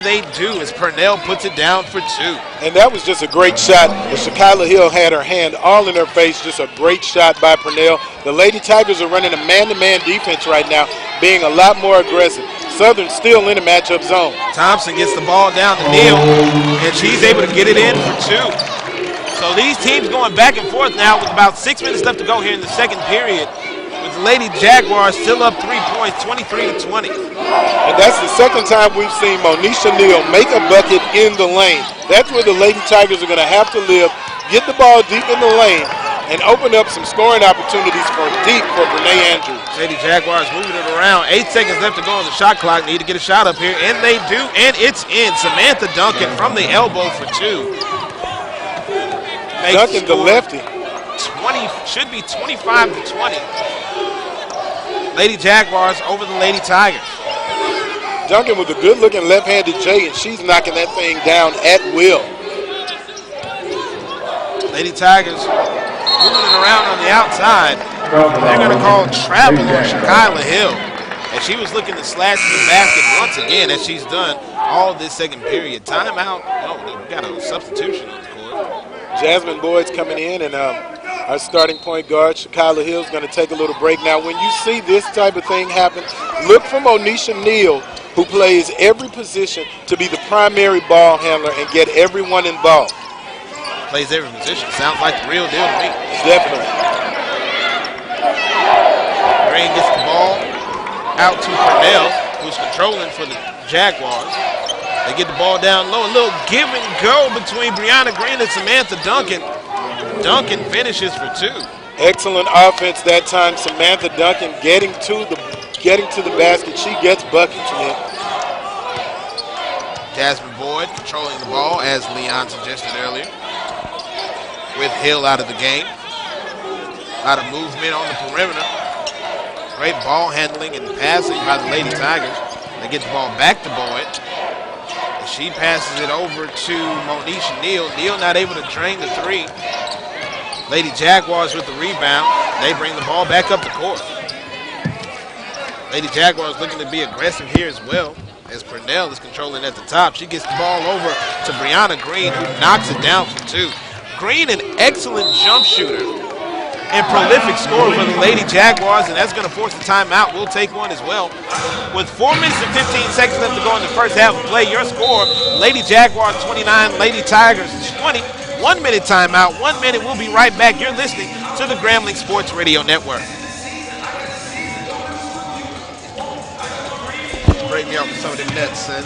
They do as Purnell puts it down for two. And that was just a great shot. Shakyla Hill had her hand all in her face. Just a great shot by Purnell. The Lady Tigers are running a man-to-man defense right now, being a lot more aggressive. Southern still in the matchup zone. Thompson gets the ball down to Neal, and she's able to get it in for two. So these teams going back and forth now with about 6 minutes left to go here in the second period. With the Lady Jaguars still up 3 points, 23-20. And that's the second time we've seen Monisha Neal make a bucket in the lane. That's where the Lady Tigers are going to have to live. Get the ball deep in the lane and open up some scoring opportunities for Brene Andrews. Lady Jaguars moving it around. 8 seconds left to go on the shot clock. Need to get a shot up here, and they do, and it's in. Samantha Duncan from the elbow for two. Duncan, the lefty. 20 should be 25-20. Lady Jaguars over the Lady Tigers. Duncan with a good-looking left-handed J, and she's knocking that thing down at will. Lady Tigers moving it around on the outside. They're going to call travel on Shakyla Hill. And she was looking to slash the basket once again, as she's done all this second period. Timeout. Oh, we got a substitution on the court. Jasmine Boyd's coming in, and our starting point guard, Shakyla Hill, is going to take a little break. Now, when you see this type of thing happen, look for Monisha Neal, who plays every position, to be the primary ball handler and get everyone involved. Plays every position. Sounds like the real deal to me. Definitely. Green gets the ball out to Purnell, who's controlling for the Jaguars. They get the ball down low. A little give and go between Brianna Green and Samantha Duncan. Duncan finishes for two. Excellent offense that time. Samantha Duncan getting to the basket. She gets buckets from it. Jasmine Boyd controlling the ball, as Leon suggested earlier, with Hill out of the game. A lot of movement on the perimeter. Great ball handling and passing by the Lady Tigers. They get the ball back to Boyd. And she passes it over to Monisha Neal. Neal not able to drain the three. Lady Jaguars with the rebound. They bring the ball back up the court. Lady Jaguars looking to be aggressive here as well, as Purnell is controlling at the top. She gets the ball over to Brianna Green, who knocks it down for two. Green, an excellent jump shooter and prolific scorer for the Lady Jaguars, and that's going to force a timeout. We'll take one as well. With 4 minutes and 15 seconds left to go in the first half of play, your score, Lady Jaguars 29, Lady Tigers 20. 1 minute timeout, 1 minute. We'll be right back. You're listening to the Grambling Sports Radio Network. Break me out with some of them nets, son.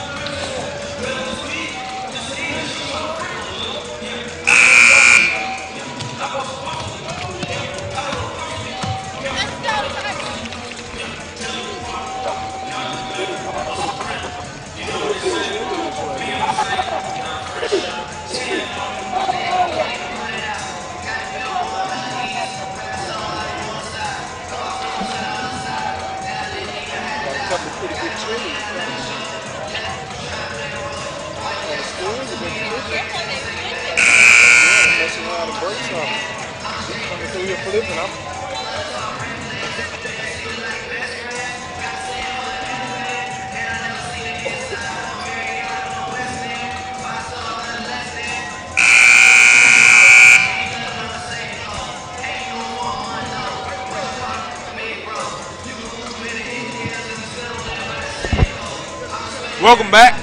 Welcome back.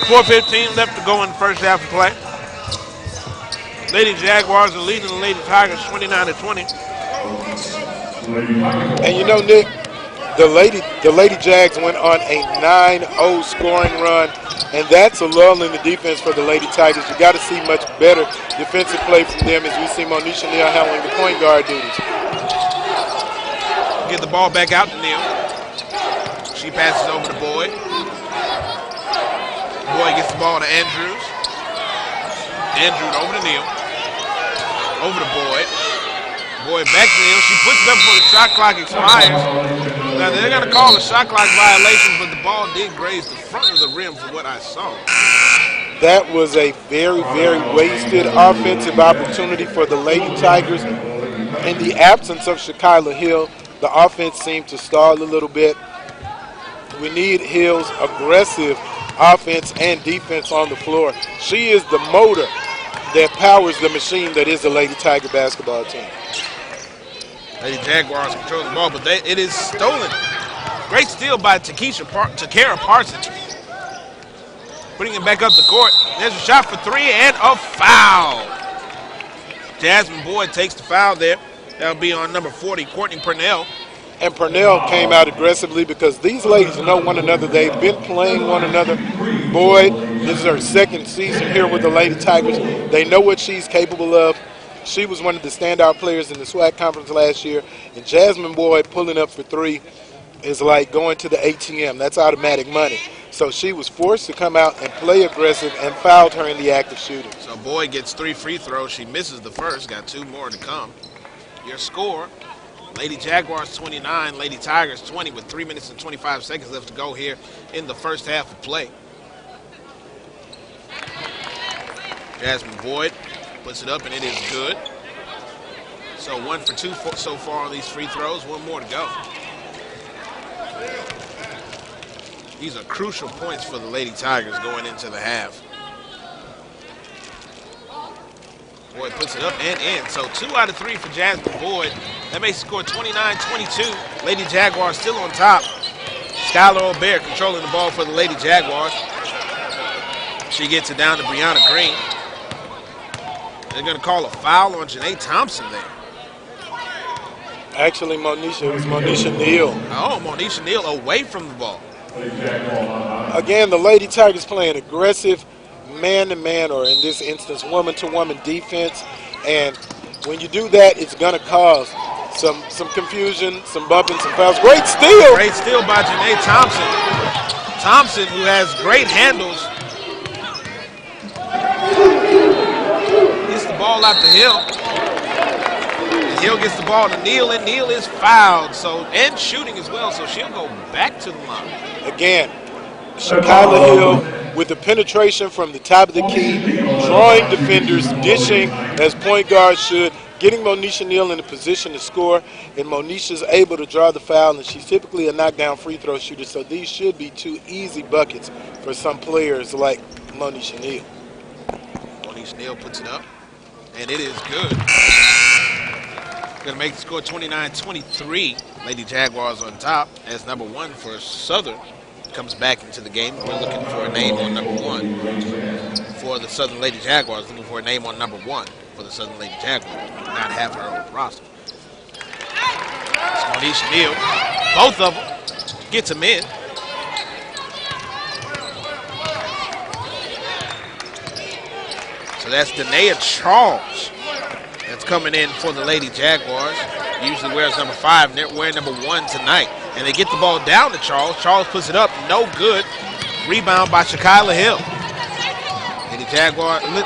4:15 left to go in the first half of play. Lady Jaguars are leading the Lady Tigers 29-20. And you know, Nick, the Lady Jags went on a 9-0 scoring run, and that's a lull in the defense for the Lady Tigers. You got to see much better defensive play from them as we see Monisha Neal handling the point guard duties. Get the ball back out to Neal. She passes over to Boyd. Boyd gets the ball to Andrews. Andrews over to Neal. Over to Boyd. Boyd back to Neal. She puts it up before the shot clock expires. Now they're going to call a shot clock violation, but the ball did graze the front of the rim from what I saw. That was a very, very wasted offensive opportunity for the Lady Tigers. In the absence of Shakyla Hill, the offense seemed to stall a little bit. We need Hill's aggressive offense and defense on the floor. She is the motor that powers the machine that is the Lady Tiger basketball team. Lady Jaguars control the ball, but it is stolen. Great steal by Takara Parsons. Putting it back up the court. There's a shot for three and a foul. Jasmine Boyd takes the foul there. That'll be on number 40, Courtney Purnell. And Purnell came out aggressively because these ladies know one another. They've been playing one another. Boyd, this is her second season here with the Lady Tigers. They know what she's capable of. She was one of the standout players in the SWAC conference last year. And Jasmine Boyd pulling up for three is like going to the ATM. That's automatic money. So she was forced to come out and play aggressive and fouled her in the act of shooting. So Boyd gets 3 free throws. She misses the first. Got 2 more to come. Your score, Lady Jaguars 29, Lady Tigers 20 with 3 minutes and 25 seconds left to go here in the first half of play. Jasmine Boyd puts it up and it is good. So 1 for 2 so far on these free throws. 1 more to go. These are crucial points for the Lady Tigers going into the half. Boyd puts it up and in. So 2 out of 3 for Jasmine Boyd. That makes the score 29-22. Lady Jaguars still on top. Skylar O'Bear controlling the ball for the Lady Jaguars. She gets it down to Brianna Green. They're going to call a foul on Janae Thompson there. Actually, Monisha, it was Monisha Neal. Oh, Monisha Neal away from the ball. Again, the Lady Tigers playing aggressive man-to-man, or in this instance, woman-to-woman defense. And when you do that, it's going to cause some confusion, some bumping, some fouls. Great steal! Great steal by Janae Thompson. Thompson, who has great handles, gets the ball out to Hill. And Hill gets the ball to Neal, and Neal is fouled. And shooting as well, so she'll go back to the line. Again, Shekyla Hill with the penetration from the top of the key, drawing defenders, dishing as point guards should, getting Monisha Neal in a position to score, and Monisha's able to draw the foul, and she's typically a knockdown free throw shooter, so these should be 2 easy buckets for some players like Monisha Neal. Monisha Neal puts it up, and it is good. Going to make the score 29-23. Lady Jaguars on top as number 1 for Southern comes back into the game. We're looking for a name on number 1 for the Southern Lady Jaguars. Looking for a name on number 1 for the Southern Lady Jaguars. Not have her on the roster. It's Monisha Neal. Both of them gets them in. So that's Danae Charles. That's coming in for the Lady Jaguars. Usually wears number 5, and they're wearing number 1 tonight. And they get the ball down to Charles. Charles puts it up, no good. Rebound by Shekyla Hill.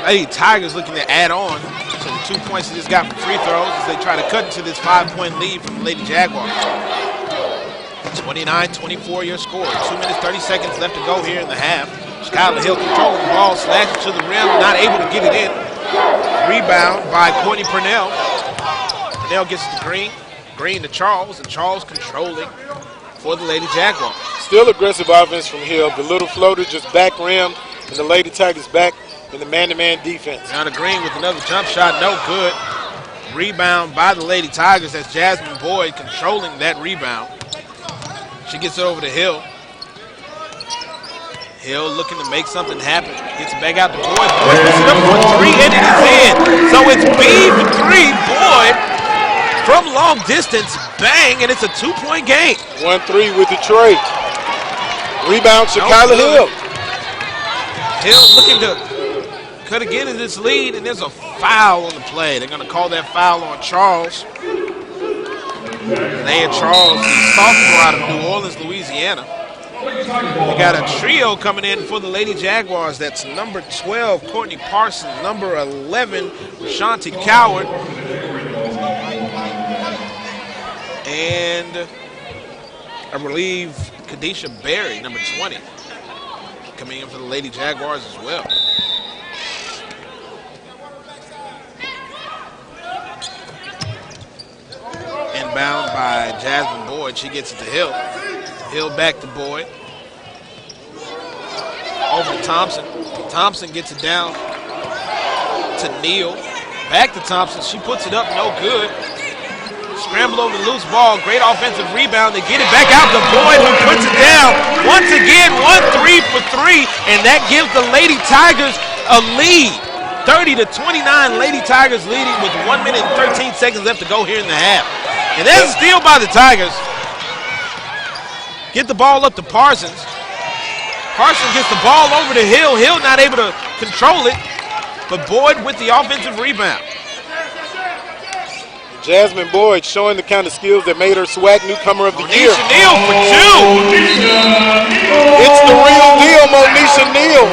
Lady Tigers looking to add on to the 2 points they just got from free throws as they try to cut into this 5-point lead from the Lady Jaguars. 29-24 your score. 2 minutes, 30 seconds left to go here in the half. Shekyla Hill controlling the ball, slashes to the rim, not able to get it in. Rebound by Courtney Purnell. Purnell gets it to Green. Green to Charles, and Charles controlling for the Lady Jaguars. Still aggressive offense from Hill. The little floater just back rimmed, and the Lady Tigers back in the man-to-man defense. Down to Green with another jump shot, no good. Rebound by the Lady Tigers. That's Jasmine Boyd controlling that rebound. She gets it over to Hill. Hill looking to make something happen. Gets it back out to Boyd. Boyd puts it up for 3, and it is in. So it's B for 3. Boyd from long distance. Bang, and it's a 2-point game. 1-3 with Detroit. Rebound, Shekyla Hill. Hill looking to cut again in this lead, and there's a foul on the play. They're going to call that foul on Charles. Naya Charles, the sophomore out of New Orleans, Louisiana. They got a trio coming in for the Lady Jaguars. That's number 12, Courtney Parsons, number 11, Shanti Coward, and I believe Kadisha Berry, number 20, coming in for the Lady Jaguars as well. Inbound by Jasmine Boyd. She gets it to Hill. Hill back to Boyd. over to Thompson. Thompson gets it down to Neal. Back to Thompson. She puts it up, no good. Scramble over the loose ball. Great offensive rebound. They get it back out to Boyd, who puts it down. Once again, 1-3 for 3, and that gives the Lady Tigers a lead. 30-29, Lady Tigers leading with 1 minute and 13 seconds left to go here in the half. And that's a steal by the Tigers. Get the ball up to Parsons. Parsons gets the ball over to Hill. Hill not able to control it, but Boyd with the offensive rebound. Jasmine Boyd showing the kind of skills that made her SWAC Newcomer of the Year. Monisha Neal for 2. It's the real deal, Monisha Neal.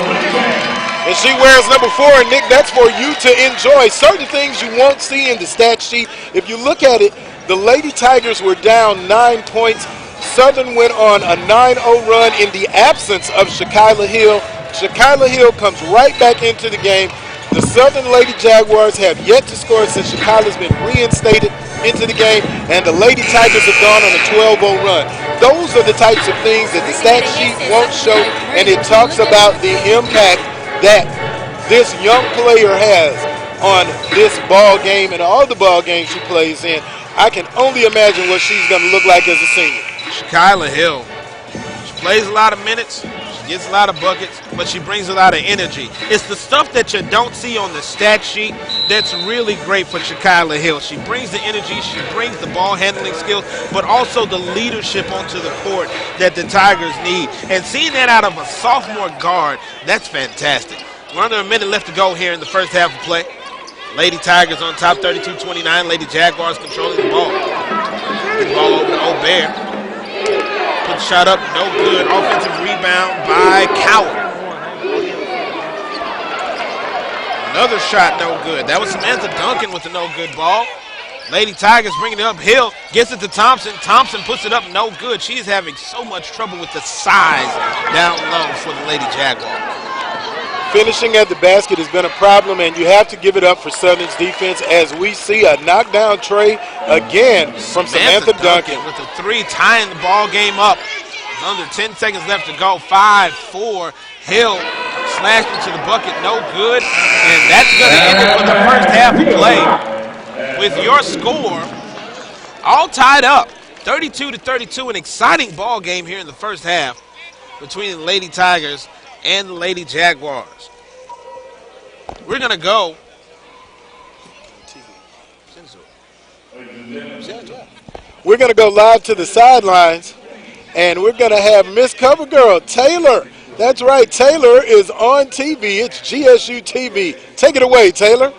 And she wears number 4, and Nick, that's for you to enjoy. Certain things you won't see in the stat sheet. If you look at it, the Lady Tigers were down 9 points. Southern went on a 9-0 run in the absence of Shakyla Hill. Shakyla Hill comes right back into the game. The Southern Lady Jaguars have yet to score since Shakyla's been reinstated into the game, and the Lady Tigers have gone on a 12-0 run. Those are the types of things that the stat sheet won't show, and it talks about the impact that this young player has on this ball game and all the ball games she plays in. I can only imagine what she's going to look like as a senior. Shakyla Hill, she plays a lot of minutes, she gets a lot of buckets, but she brings a lot of energy. It's the stuff that you don't see on the stat sheet that's really great for Shakyla Hill. She brings the energy, she brings the ball handling skills, but also the leadership onto the court that the Tigers need. And seeing that out of a sophomore guard, that's fantastic. We're under a minute left to go here in the first half of play. Lady Tigers on top, 32-29. Lady Jaguars controlling the ball. Get the ball over to O'Bear. Put the shot up, no good. Offensive rebound by Coward. Another shot, no good. That was Samantha Duncan with the no good ball. Lady Tigers bringing it uphill, gets it to Thompson. Thompson puts it up, no good. She is having so much trouble with the size down low for the Lady Jaguars. Finishing at the basket has been a problem, and you have to give it up for Southern's defense as we see a knockdown tray again from Samantha Duncan. With the 3, tying the ball game up. Under 10 seconds left to go. 5-4. Hill slashed into the bucket, no good. And that's going to end it for the first half of play. With your score all tied up, 32-32, an exciting ball game here in the first half between the Lady Tigers and the Lady Jaguars. We're going to go. We're going to go live to the sidelines, and we're going to have Miss Covergirl, Taylor. That's right, Taylor is on TV. It's GSU TV. Take it away, Taylor.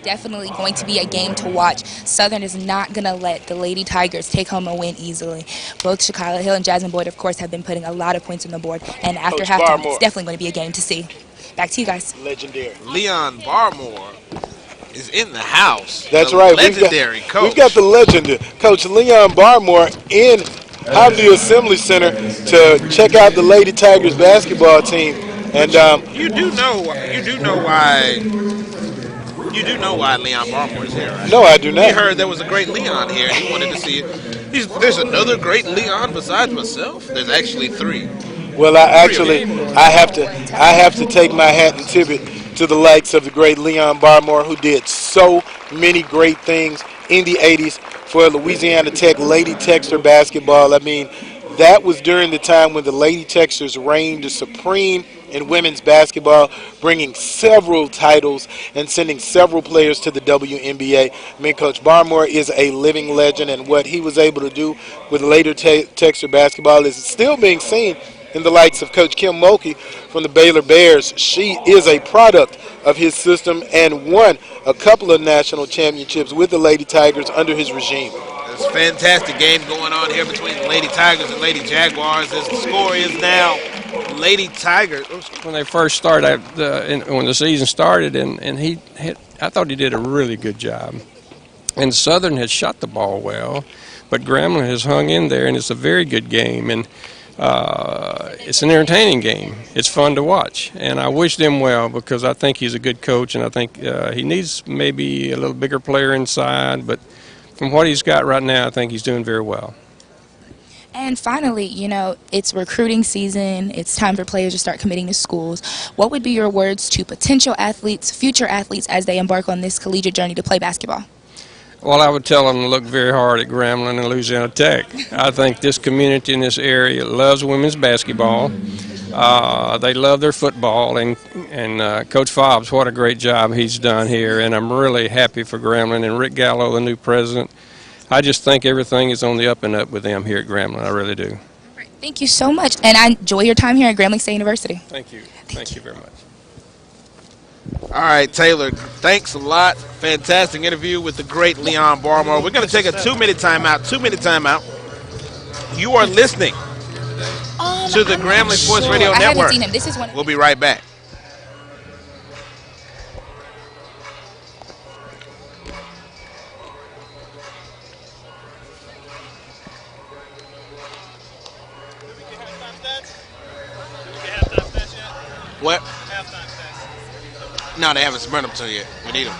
Definitely going to be a game to watch. Southern is not going to let the Lady Tigers take home a win easily. Both Shakyla Hill and Jasmine Boyd, of course, have been putting a lot of points on the board. And after halftime, it's definitely going to be a game to see. Back to you guys. Legendary. Leon Barmore is in the house. That's right. Legendary coach. We've got the legend, Coach Leon Barmore, in Hobby Assembly Center to check out the Lady Tigers basketball team. And you do know why Leon Barmore is here, right? No, I do not. He heard there was a great Leon here. He wanted to see it. There's another great Leon besides myself. There's actually 3. Well, I have to take my hat and tip it to the likes of the great Leon Barmore, who did so many great things in the 80s for Louisiana Tech Lady Techster basketball. I mean, that was during the time when the Lady Techsters reigned supreme in women's basketball, bringing several titles and sending several players to the WNBA. I mean, Coach Barmore is a living legend, and what he was able to do with Lady Techster basketball is still being seen in the likes of Coach Kim Mulkey from the Baylor Bears. She is a product of his system and won a couple of national championships with the Lady Tigers under his regime. It's a fantastic game going on here between the Lady Tigers and Lady Jaguars, as the score is now Lady Tigers. When they first started, when the season started, and I thought he did a really good job. And Southern has shot the ball well, but Grambling has hung in there, and it's a very good game. And it's an entertaining game. It's fun to watch, and I wish them well because I think he's a good coach, and I think he needs maybe a little bigger player inside, but from what he's got right now, I think he's doing very well. And finally, it's recruiting season. It's time for players to start committing to schools. What would be your words to potential athletes, future athletes, as they embark on this collegiate journey to play basketball? Well, I would tell them to look very hard at Grambling and Louisiana Tech. I think this community in this area loves women's basketball. They love their football, and Coach Fobbs, what a great job he's done here, and I'm really happy for Grambling and Rick Gallo, the new president. I just think everything is on the up and up with them here at Grambling. I really do. Thank you so much, and I enjoy your time here at Grambling State University. Thank you. Thank you very much. All right, Taylor, thanks a lot. Fantastic interview with the great Leon Barmore. We're going to take a 2-minute timeout. 2-minute timeout. You are listening to the Grambling Sports Radio Network. I haven't seen him. This is one. We'll be right back. What? No, they haven't spread them to yet. We need them.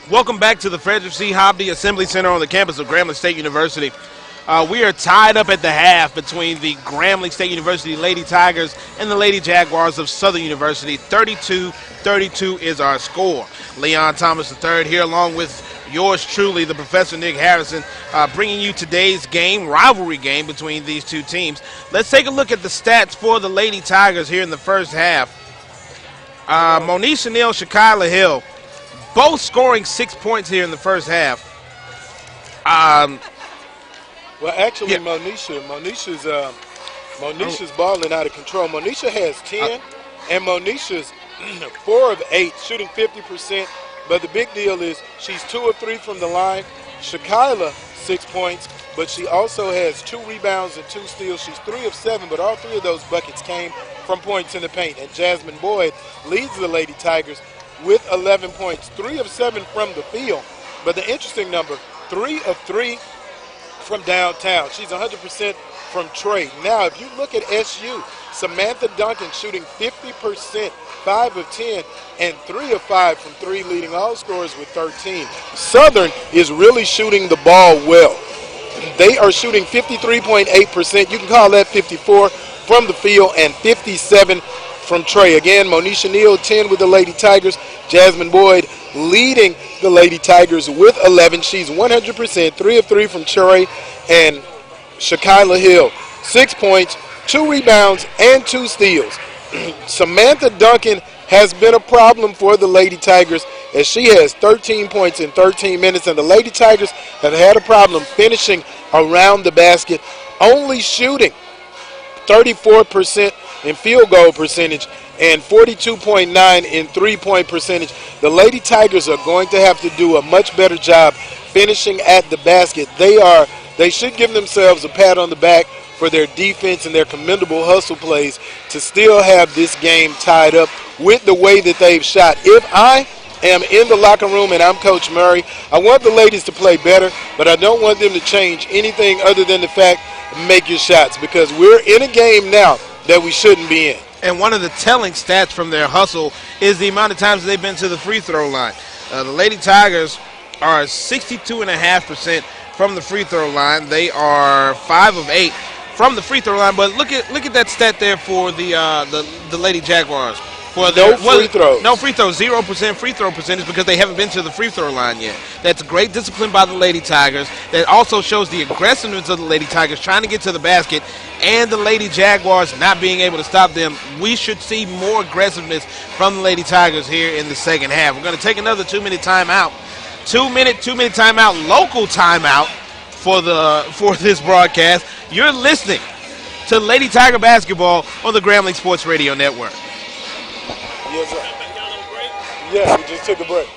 Welcome back to the Frederick C. Hobby Assembly Center on the campus of Grambling State University. We are tied up at the half between the Grambling State University Lady Tigers and the Lady Jaguars of Southern University. 32-32 is our score. Leon Thomas III here along with yours truly, the Professor Nick Harrison, bringing you today's game, rivalry game between these two teams. Let's take a look at the stats for the Lady Tigers here in the first half. Monisha Neal, Shakila Hill, both scoring 6 points here in the first half. Well, actually, yeah. Monisha's balling out of control. Monisha has 10, and Monisha's 4 of 8, shooting 50%. But the big deal is she's 2 of 3 from the line. Shakila, 6 points, but she also has 2 rebounds and 2 steals. She's 3 of 7, but all 3 of those buckets came from points in the paint. And Jasmine Boyd leads the Lady Tigers with 11 points, 3 of 7 from the field. But the interesting number, 3 of 3 from downtown. She's 100% from Trey. Now, if you look at SU, Samantha Duncan shooting 50%, 5 of 10, and 3 of 5 from 3, leading all scorers with 13. Southern is really shooting the ball well. They are shooting 53.8%. You can call that 54 from the field and 57 from Trey. Again, Monisha Neal, 10 with the Lady Tigers. Jasmine Boyd leading the Lady Tigers with 11. She's 100%, 3 of 3 from Trey. And Shakila Hill, 6 points, 2 rebounds, and 2 steals. Samantha Duncan has been a problem for the Lady Tigers as she has 13 points in 13 minutes. And the Lady Tigers have had a problem finishing around the basket, only shooting 34% in field goal percentage and 42.9 in three-point percentage. The Lady Tigers are going to have to do a much better job finishing at the basket. They should give themselves a pat on the back for their defense and their commendable hustle plays to still have this game tied up with the way that they've shot. If I am in the locker room and I'm Coach Murray, I want the ladies to play better, but I don't want them to change anything other than the fact, make your shots, because we're in a game now that we shouldn't be in. And one of the telling stats from their hustle is the amount of times they've been to the free throw line. The Lady Tigers are 62.5% from the free throw line. They are 5 of 8 from the free throw line. But look at that stat there for the Lady Jaguars. For no free throws. No free throws, 0% free throw percentage because they haven't been to the free throw line yet. That's great discipline by the Lady Tigers. That also shows the aggressiveness of the Lady Tigers trying to get to the basket and the Lady Jaguars not being able to stop them. We should see more aggressiveness from the Lady Tigers here in the second half. We're going to take another 2-minute timeout. 2-minute timeout, local timeout for this broadcast. You're listening to Lady Tiger Basketball on the Grambling Sports Radio Network. Yes, sir. Yes, we just took a break.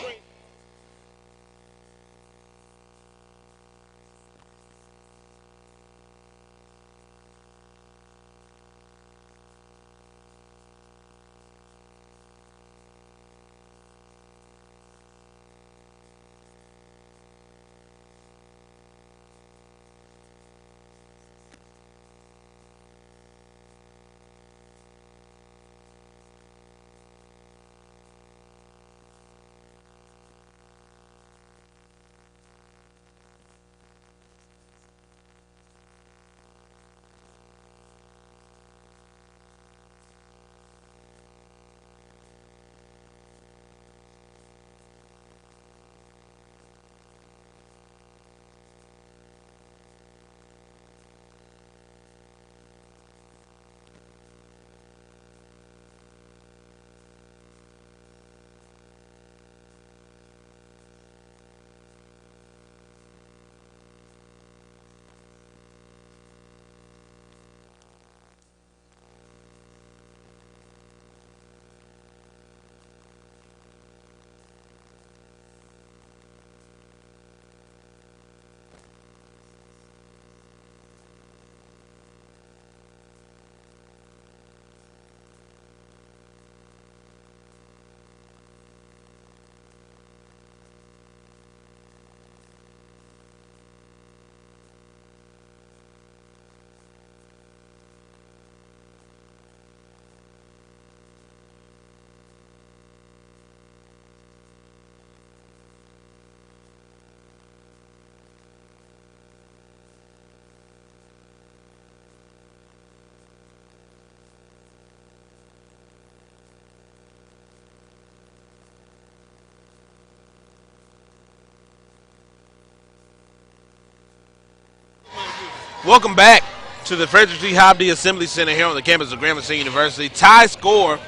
Welcome back to the Frederick T. Hobby Assembly Center here on the campus of Grambling State University. Tie score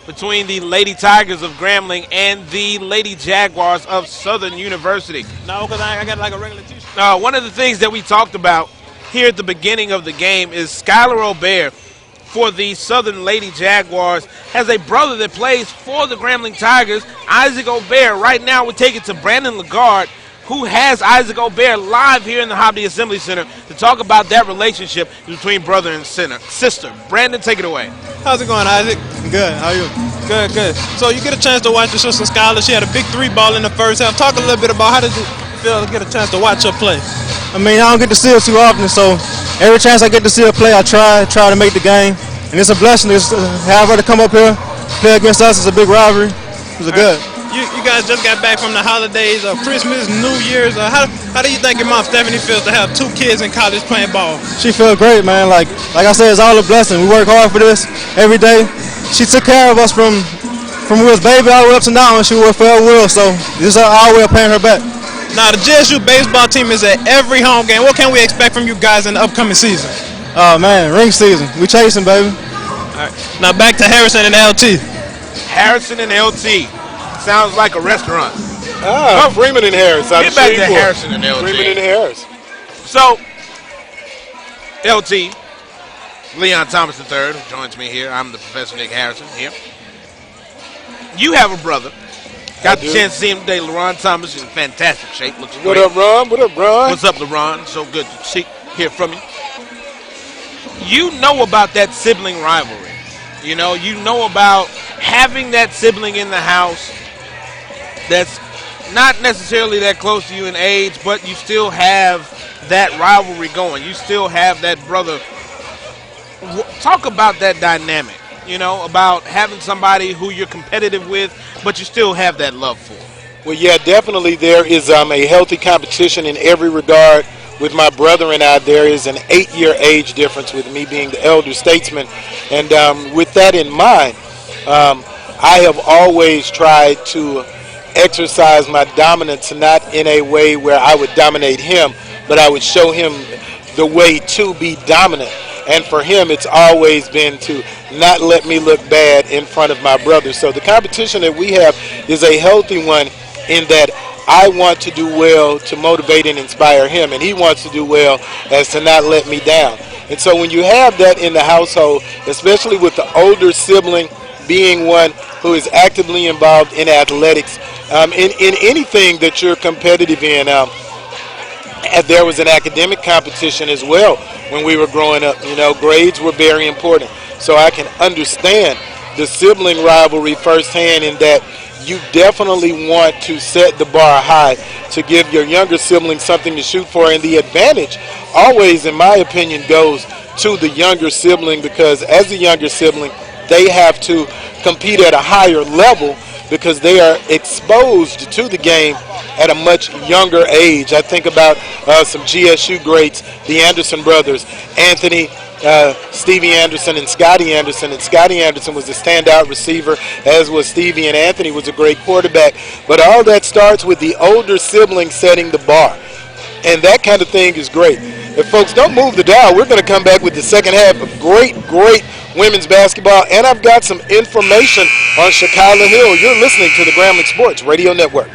between the Lady Tigers of Grambling and the Lady Jaguars of Southern University. No, because I got like a regular t-shirt. One of the things that we talked about here at the beginning of the game is Skylar O'Bear for the Southern Lady Jaguars has a brother that plays for the Grambling Tigers, Isaac O'Bear. Right now we take it to Brandon Lagarde, who has Isaac O'Bear live here in the Hobby Assembly Center to talk about that relationship between brother and sister. Brandon, take it away. How's it going, Isaac? Good. How are you? Good, good. So you get a chance to watch your sister Skylar. She had a big 3-ball in the first half. Talk a little bit about how did it feel to get a chance to watch her play? I mean, I don't get to see her too often, so every chance I get to see her play, I try to make the game. And it's a blessing to have her to come up here, play against us. It's a big rivalry. It was good. You guys just got back from the holidays of Christmas, New Year's. How do you think your mom Stephanie feels to have 2 kids in college playing ball? She feels great, man. Like I said, it's all a blessing. We work hard for this every day. She took care of us from we was baby all the way up to now, and she worked for her will. So this is our way of paying her back. Now the GSU baseball team is at every home game. What can we expect from you guys in the upcoming season? Oh man, ring season. We chasing, baby. All right. Now back to Harrison and LT. Harrison and LT. Sounds like a restaurant. Freeman and Harris. Get back to Harrison and LT. Freeman and Harris. So, LT, Leon Thomas III, who joins me here. I'm the Professor Nick Harrison here. You have a brother. Got the do. chance to see him today. LaRon Thomas is in fantastic shape. Looks What great. up, Ron? What up, Ron? What's up, LaRon? So good to hear from you. You know about that sibling rivalry. You know about having that sibling in the house that's not necessarily that close to you in age, but you still have that rivalry going. You still have that brother. Talk about that dynamic, about having somebody who you're competitive with, but you still have that love for. Well, yeah, definitely there is a healthy competition in every regard. With my brother and I, there is an 8-year age difference with me being the elder statesman. And with that in mind, I have always tried to exercise my dominance, not in a way where I would dominate him, but I would show him the way to be dominant. And for him, it's always been to not let me look bad in front of my brother. So the competition that we have is a healthy one in that I want to do well to motivate and inspire him, and he wants to do well as to not let me down. And so when you have that in the household, especially with the older sibling being one who is actively involved in athletics, in anything that you're competitive in, and there was an academic competition as well when we were growing up. Grades were very important. So I can understand the sibling rivalry firsthand in that you definitely want to set the bar high to give your younger sibling something to shoot for. And the advantage always, in my opinion, goes to the younger sibling, because as a younger sibling, they have to compete at a higher level because they are exposed to the game at a much younger age. I think about some GSU greats, the Anderson brothers, Anthony, Stevie Anderson, and Scotty Anderson. And Scotty Anderson was a standout receiver, as was Stevie, and Anthony was a great quarterback. But all that starts with the older sibling setting the bar. And that kind of thing is great. If folks don't move the dial, we're going to come back with the second half of great women's basketball. And I've got some information on Shekyla Hill. You're listening to the Grambling Sports Radio Network.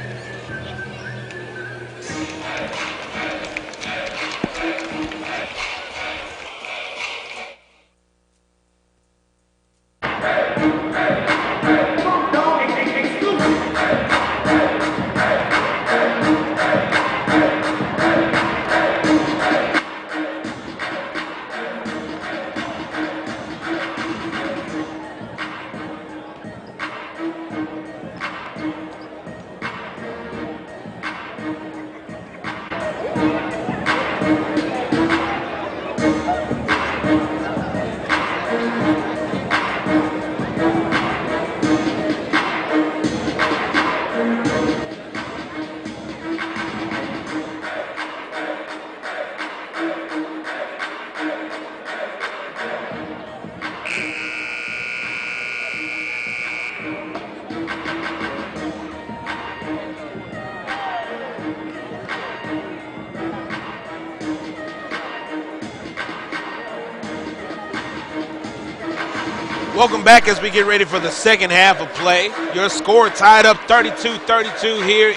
Welcome back as we get ready for the second half of play. Your score tied up 32-32 here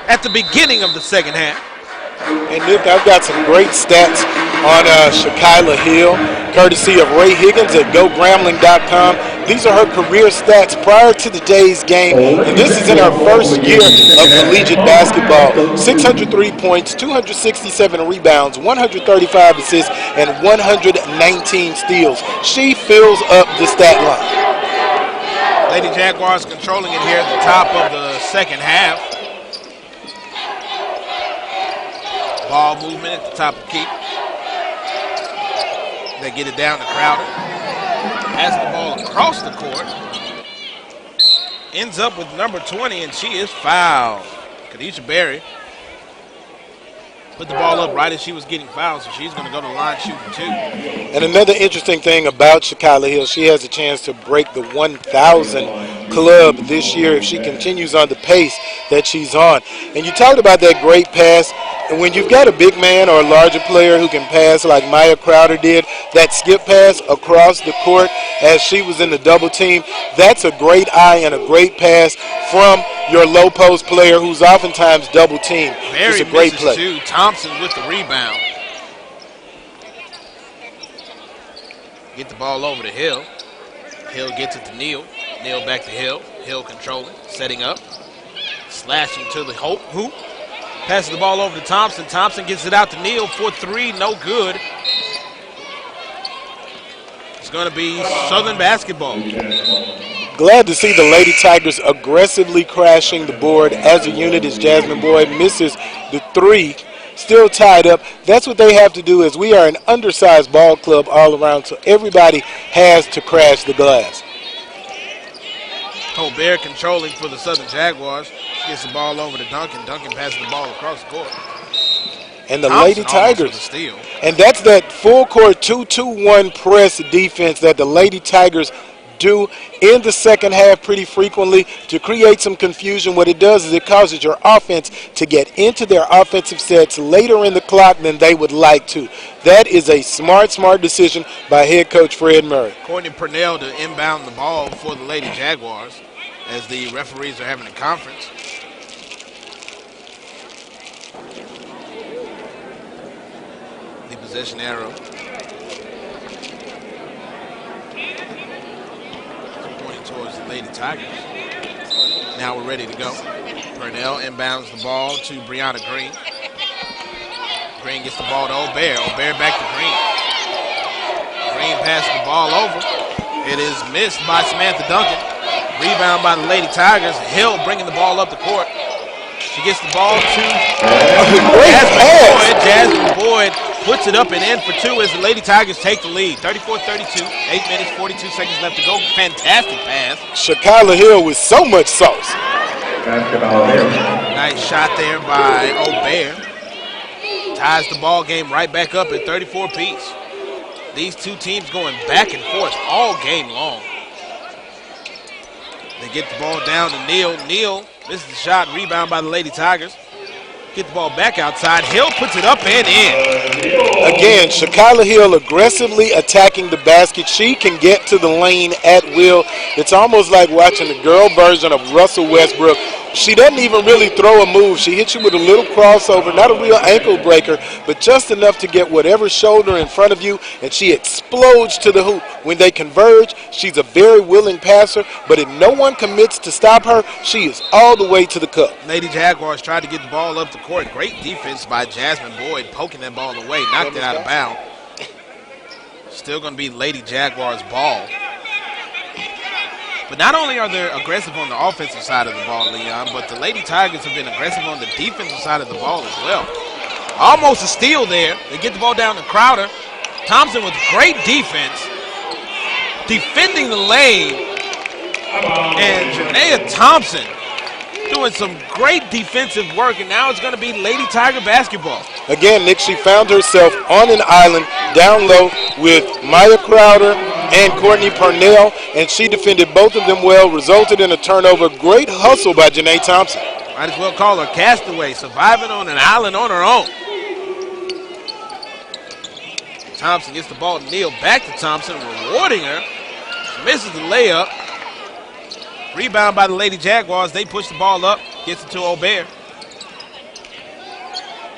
at the beginning of the second half. And Nick, I've got some great stats on Shekyla Hill, courtesy of Ray Higgins at GoGrambling.com. These are her career stats prior to today's game, and this is in her first year of collegiate basketball. 603 points, 267 rebounds, 135 assists, and 119 steals. She fills up the stat line. Lady Jaguars controlling it here at the top of the second half. Ball movement at the top of the key. They get it down to Crowder. Has the ball across the court. Ends up with number 20, and she is fouled. Kadisha Berry put the ball up right as she was getting fouled, so she's going to go to the line shooting two. And another interesting thing about Shekyla Hill, she has a chance to break the 1,000 club this year if she continues on the pace that she's on. And you talked about that great pass. And when you've got a big man or a larger player who can pass like Maya Crowder did, that skip pass across the court as she was in the double team, that's a great eye and a great pass from your low post player who's oftentimes double teamed. It's a great play. Too. Thompson with the rebound. Get the ball over to Hill. Hill gets it to Neal. Neal back to Hill. Hill controlling, setting up, slashing to the hoop. Passes the ball over to Thompson. Thompson gets it out to Neal for three, no good. It's going to be Southern basketball. Glad to see the Lady Tigers aggressively crashing the board as a unit as Jasmine Boyd misses the three. Still tied up. That's what they have to do, as we are an undersized ball club all around, so everybody has to crash the glass. Colbert controlling for the Southern Jaguars. She gets the ball over to Duncan. Duncan passes the ball across the court. And the Thompson Lady Tigers. Steal. And that's that full court 2-2-1 press defense that the Lady Tigers do in the second half pretty frequently to create some confusion. What it does is it causes your offense to get into their offensive sets later in the clock than they would like to. That is a smart decision by head coach Fred Murray. Courtney Purnell to inbound the ball for the Lady Jaguars as the referees are having a conference. The possession arrow pointing towards the Lady Tigers. Now we're ready to go. Purnell inbounds the ball to Brianna Green. Green gets the ball to Aubert. Aubert back to Green. Green passes the ball over. It is missed by Samantha Duncan. Rebound by the Lady Tigers. Hill bringing the ball up the court. She gets the ball to Jasmine Boyd. Jasmine Boyd puts it up and in for two as the Lady Tigers take the lead. 34-32, 8 minutes, 42 seconds left to go. Fantastic pass. Shakila Hill with so much sauce. Nice shot there by Aubert. Ties the ball game right back up at 34 apiece. These two teams going back and forth all game long. They get the ball down to Neal. Neal misses the shot. Rebound by the Lady Tigers. Get the ball back outside. Hill puts it up and in. Again, Shakila Hill aggressively attacking the basket. She can get to the lane at will. It's almost like watching the girl version of Russell Westbrook. She doesn't even really throw a move. She hits you with a little crossover, not a real ankle breaker, but just enough to get whatever shoulder in front of you, and she explodes to the hoop. When they converge, she's a very willing passer, but if no one commits to stop her, she is all the way to the cup. Lady Jaguars tried to get the ball up the court. Great defense by Jasmine Boyd, poking that ball away, knocked it out of bounds. Still going to be Lady Jaguars ball. But not only are they aggressive on the offensive side of the ball, Leon, but the Lady Tigers have been aggressive on the defensive side of the ball as well. Almost a steal there. They get the ball down to Crowder. Thompson with great defense, defending the lane. And Janaea Thompson doing some great defensive work, and now it's going to be Lady Tiger basketball. Again, Nick, she found herself on an island down low with Maya Crowder and Courtney Purnell, and she defended both of them well, resulted in a turnover. Great hustle by Janaea Thompson. Might as well call her castaway, surviving on an island on her own. Thompson gets the ball to Neal, back to Thompson, rewarding her. She misses the layup. Rebound by the Lady Jaguars. They push the ball up, gets it to Aubert.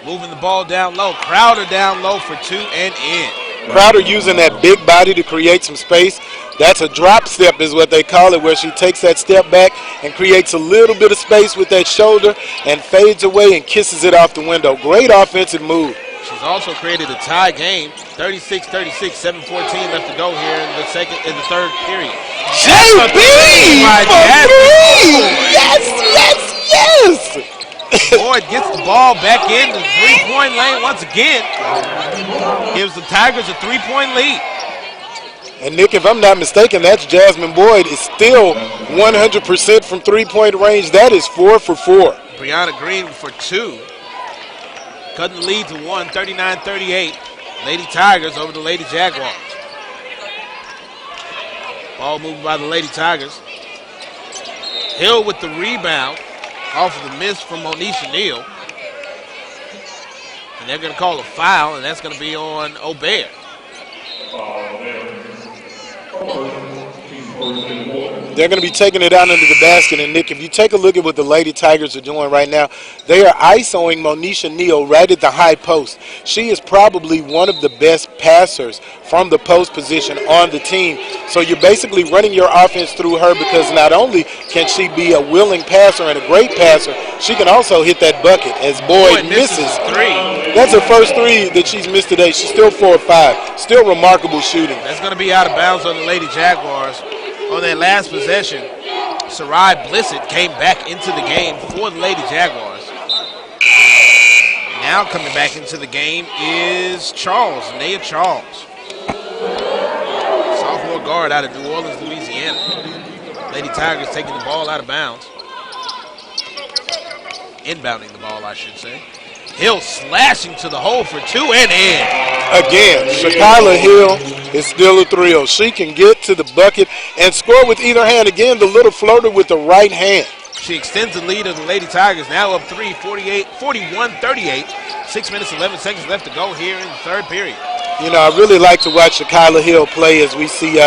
Moving the ball down low. Crowder down low for two and in. Crowder using that big body to create some space. That's a drop step is what they call it, where she takes that step back and creates a little bit of space with that shoulder and fades away and kisses it off the window. Great offensive move. She's also created a tie game, 36-36, 7:14 left to go here in the third period. JB for three! Yes! Boyd gets the ball back in the three-point lane once again. Gives the Tigers a three-point lead. And Nick, if I'm not mistaken, that's Jasmine Boyd is still 100% from three-point range. That is 4 for 4. Brianna Green for two. Cutting the lead to 1, 39-38. Lady Tigers over the Lady Jaguars. Ball moved by the Lady Tigers. Hill with the rebound off of the miss from Monisha Neal. And they're going to call a foul, and that's going to be on Aubert. They're going to be taking it out under the basket. And, Nick, if you take a look at what the Lady Tigers are doing right now, they are ISOing Monisha Neal right at the high post. She is probably one of the best passers from the post position on the team. So you're basically running your offense through her because not only can she be a willing passer and a great passer, she can also hit that bucket as Boyd misses. That's her first three that she's missed today. She's still 4 or 5. Still remarkable shooting. That's going to be out of bounds on the Lady Jaguars. On that last possession, Sarai Blissett came back into the game for the Lady Jaguars. Now coming back into the game is Charles, Naya Charles. Sophomore guard out of New Orleans, Louisiana. Lady Tigers taking the ball out of bounds. Inbounding the ball, I should say. Hill slashing to the hole for 2 and in. Again, Shakyla Hill is still a thrill. She can get to the bucket and score with either hand. Again, the little floater with the right hand. She extends the lead of the Lady Tigers, now up 41-38. 6 minutes, 11 seconds left to go here in the third period. You know, I really like to watch Shakyla Hill play as we see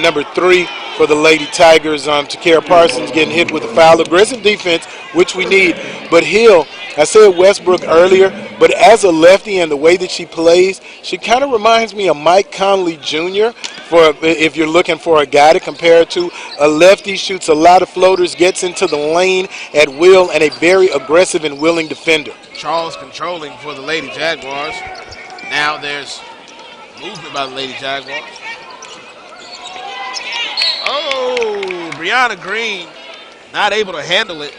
number 3 for the Lady Tigers. Takara Parsons getting hit with a foul. Aggressive defense, which we need. But Hill, I said Westbrook earlier, but as a lefty and the way that she plays, she kind of reminds me of Mike Conley Jr. If you're looking for a guy to compare to. A lefty, shoots a lot of floaters, gets into the lane at will, and a very aggressive and willing defender. Charles controlling for the Lady Jaguars. Now there's movement by the Lady Jaguars. Oh, Brianna Green not able to handle it.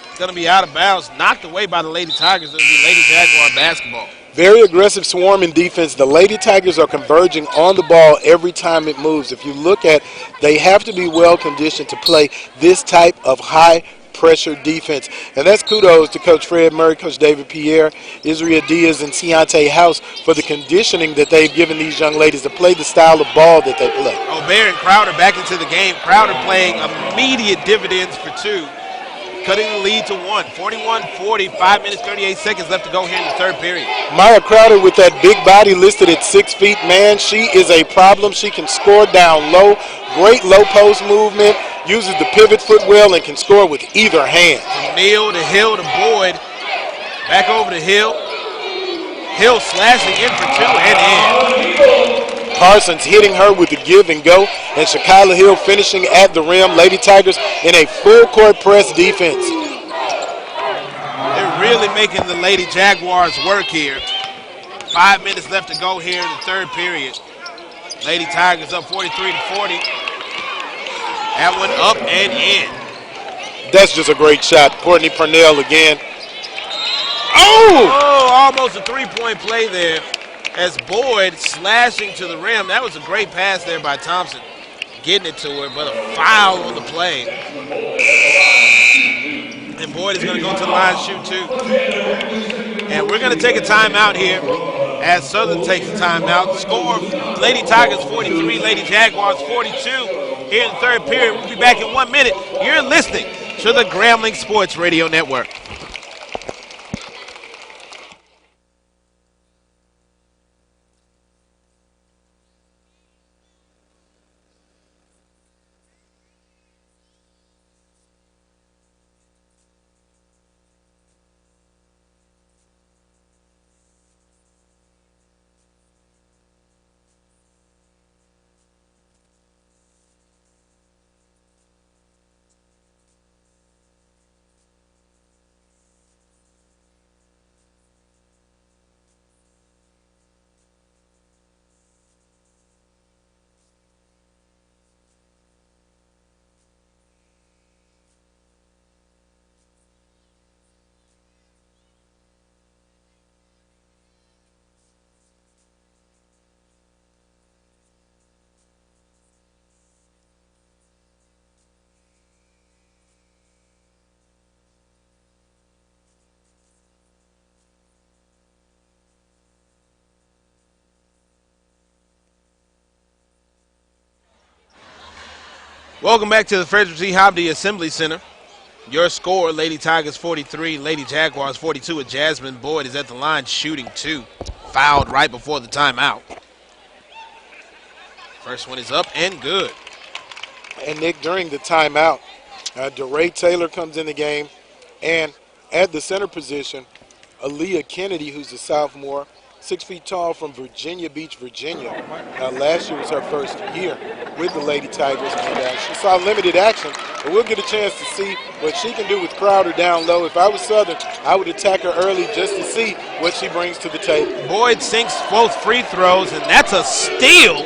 It's going to be out of bounds, knocked away by the Lady Tigers. It'll be Lady Jaguar basketball. Very aggressive swarming defense. The Lady Tigers are converging on the ball every time it moves. If you look at, they have to be well conditioned to play this type of high pressure defense. And that's kudos to Coach Fred Murray, Coach David Pierre, Isria Diaz, and Ciante House for the conditioning that they've given these young ladies to play the style of ball that they play. Obear and Crowder back into the game. Crowder playing immediate dividends for 2. Cutting the lead to 1. 41-40, 5 minutes, 38 seconds left to go here in the third period. Maya Crowder with that big body listed at 6 feet. Man, she is a problem. She can score down low. Great low post movement. Uses the pivot foot well and can score with either hand. From Neal to Hill to Boyd. Back over to Hill. Hill slashing in for 2 and in. Parsons hitting her with the give and go, and Shakyla Hill finishing at the rim. Lady Tigers in a full court press defense. They're really making the Lady Jaguars work here. 5 minutes left to go here in the third period. Lady Tigers up 43-40. That one up and in. That's just a great shot. Courtney Purnell again. Oh, almost a three-point play there. As Boyd slashing to the rim. That was a great pass there by Thompson. Getting it to her, but a foul on the play. And Boyd is going to go to the line and shoot 2. And we're going to take a timeout here as Southern takes a timeout. Score, Lady Tigers 43, Lady Jaguars 42 here in the third period. We'll be back in 1 minute. You're listening to the Grambling Sports Radio Network. Welcome back to the Frederick T. Hobby Assembly Center. Your score, Lady Tigers 43, Lady Jaguars 42. With Jasmine Boyd is at the line shooting 2. Fouled right before the timeout. First one is up and good. And, Nick, during the timeout, DeRay Taylor comes in the game. And at the center position, Aaliyah Kennedy, who's a sophomore, 6 feet tall from Virginia Beach, Virginia. Last year was her first year with the Lady Tigers, and she saw limited action, but we'll get a chance to see what she can do with Crowder down low. If I was Southern, I would attack her early just to see what she brings to the table. Boyd sinks both free throws, and that's a steal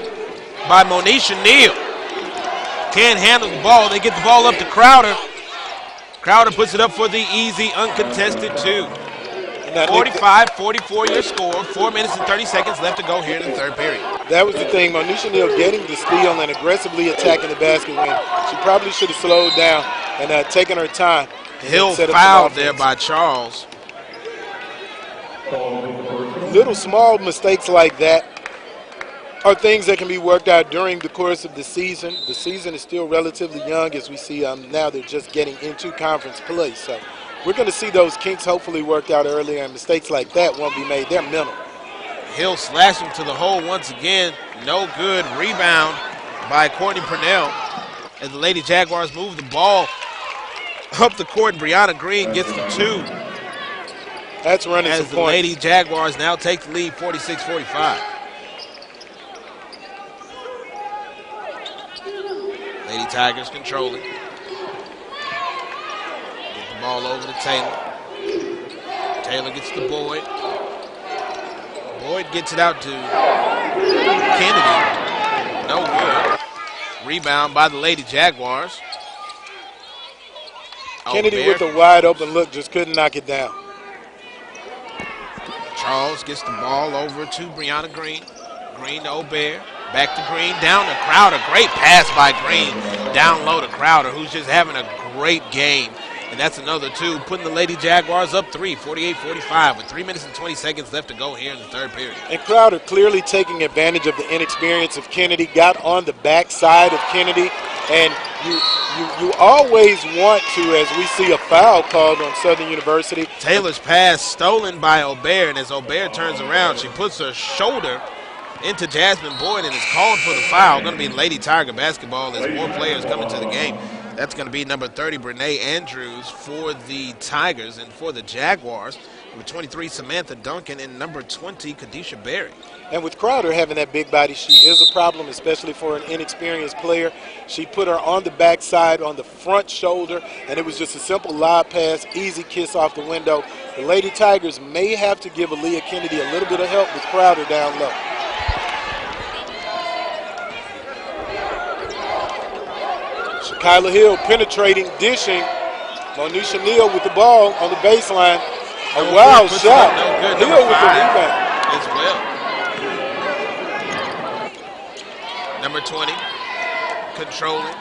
by Monisha Neal. Can't handle the ball. They get the ball up to Crowder. Crowder puts it up for the easy, uncontested 2. 45-44 your score. 4 minutes and 30 seconds left to go here in the third period. That was the thing. Monisha Neal getting the steal and aggressively attacking the basket when she probably should have slowed down and taken her time. Hill fouled there by Charles. Little small mistakes like that are things that can be worked out during the course of the season. The season is still relatively young, as we see now they're just getting into conference play. So we're going to see those kinks hopefully worked out earlier, and mistakes like that won't be made. They're minimal. Hill slashing to the hole once again. No good. Rebound by Courtney Purnell. As the Lady Jaguars move the ball up the court, Brianna Green gets the 2. That's running as some the points. Lady Jaguars now take the lead 46-45. Lady Tigers controlling. Get the ball over to Taylor. Taylor gets to Boyd. Boyd gets it out to Kennedy. No good. Rebound by the Lady Jaguars. Kennedy with a wide open look just couldn't knock it down. Charles gets the ball over to Brianna Green. Green to Aubert. Back to Green, down to Crowder. Great pass by Green. Down low to Crowder, who's just having a great game. And that's another 2, putting the Lady Jaguars up 3, 48-45, with 3 minutes and 20 seconds left to go here in the third period. And Crowder clearly taking advantage of the inexperience of Kennedy, got on the backside of Kennedy, and you always want to, as we see a foul called on Southern University. Taylor's pass stolen by Aubert, and as Aubert turns around, she puts her shoulder into Jasmine Boyd and is called for the foul. Going to be Lady Tiger basketball as more players come into the game. That's going to be number 30, Brene Andrews for the Tigers, and for the Jaguars, number 23, Samantha Duncan, and number 20, Kadisha Berry. And with Crowder having that big body, she is a problem, especially for an inexperienced player. She put her on the backside, on the front shoulder, and it was just a simple lob pass, easy kiss off the window. The Lady Tigers may have to give Aaliyah Kennedy a little bit of help with Crowder down low. Kyla Hill penetrating, dishing. Monisha Neal with the ball on the baseline. A wild shot. No good. Hill with the rebound as well. Number 20, controlling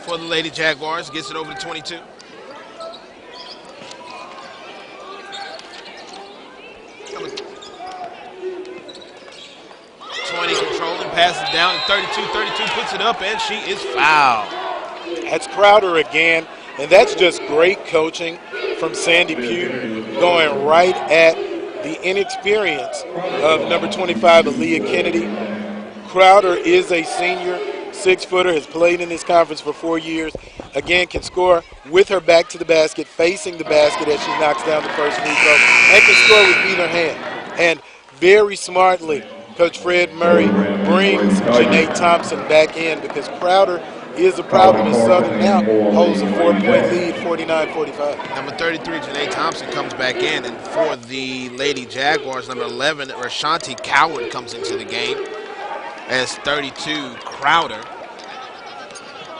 for the Lady Jaguars, gets it over to 22. Controlling, passes down to 32. 32 puts it up, and she is fouled. That's Crowder again, and that's just great coaching from Sandy Pugh, going right at the inexperience of number 25, Aaliyah Kennedy. Crowder is a senior, 6-footer, has played in this conference for 4 years. Again, can score with her back to the basket, facing the basket as she knocks down the first free throw, and can score with either hand. And very smartly, Coach Fred Murray brings Janae Thompson back in, because Crowder is a problem, and Southern now holds a 4-point lead, 49-45. Number 33, Janae Thompson, comes back in, and for the Lady Jaguars, number 11, Rashanti Coward comes into the game as 32, Crowder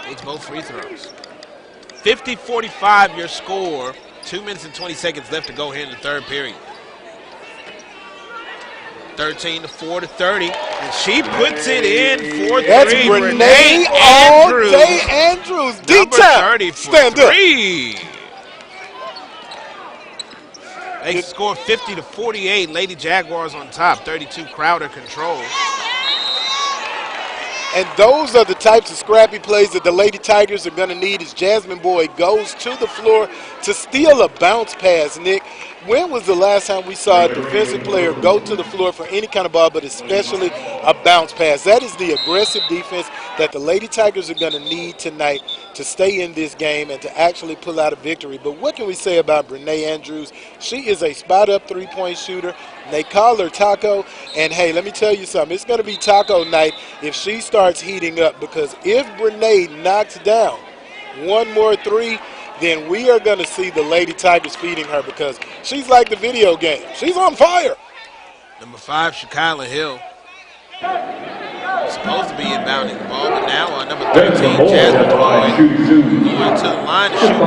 makes both free throws. 50-45 your score, 2 minutes and 20 seconds left to go here in the third period. 13-4 to 30, and she puts it in for 3. That's Renee Andrews. Number 30 for Stand 3. They score 50-48. Lady Jaguars on top. 32 Crowder control. And those are the types of scrappy plays that the Lady Tigers are going to need as Jasmine Boyd goes to the floor to steal a bounce pass, Nick. When was the last time we saw a defensive player go to the floor for any kind of ball, but especially a bounce pass? That is the aggressive defense that the Lady Tigers are going to need tonight to stay in this game and to actually pull out a victory. But what can we say about Brene Andrews? She is a spot-up three-point shooter. They call her Taco. And, hey, let me tell you something. It's going to be Taco night if she starts heating up, because if Brene knocks down one more three, then we are going to see the Lady Tigers feeding her, because she's like the video game. She's on fire. Number 5, Shakyla Hill. Supposed to be inbounding the ball, but now on number 13, Jasmine Boyd, going to the line to shoot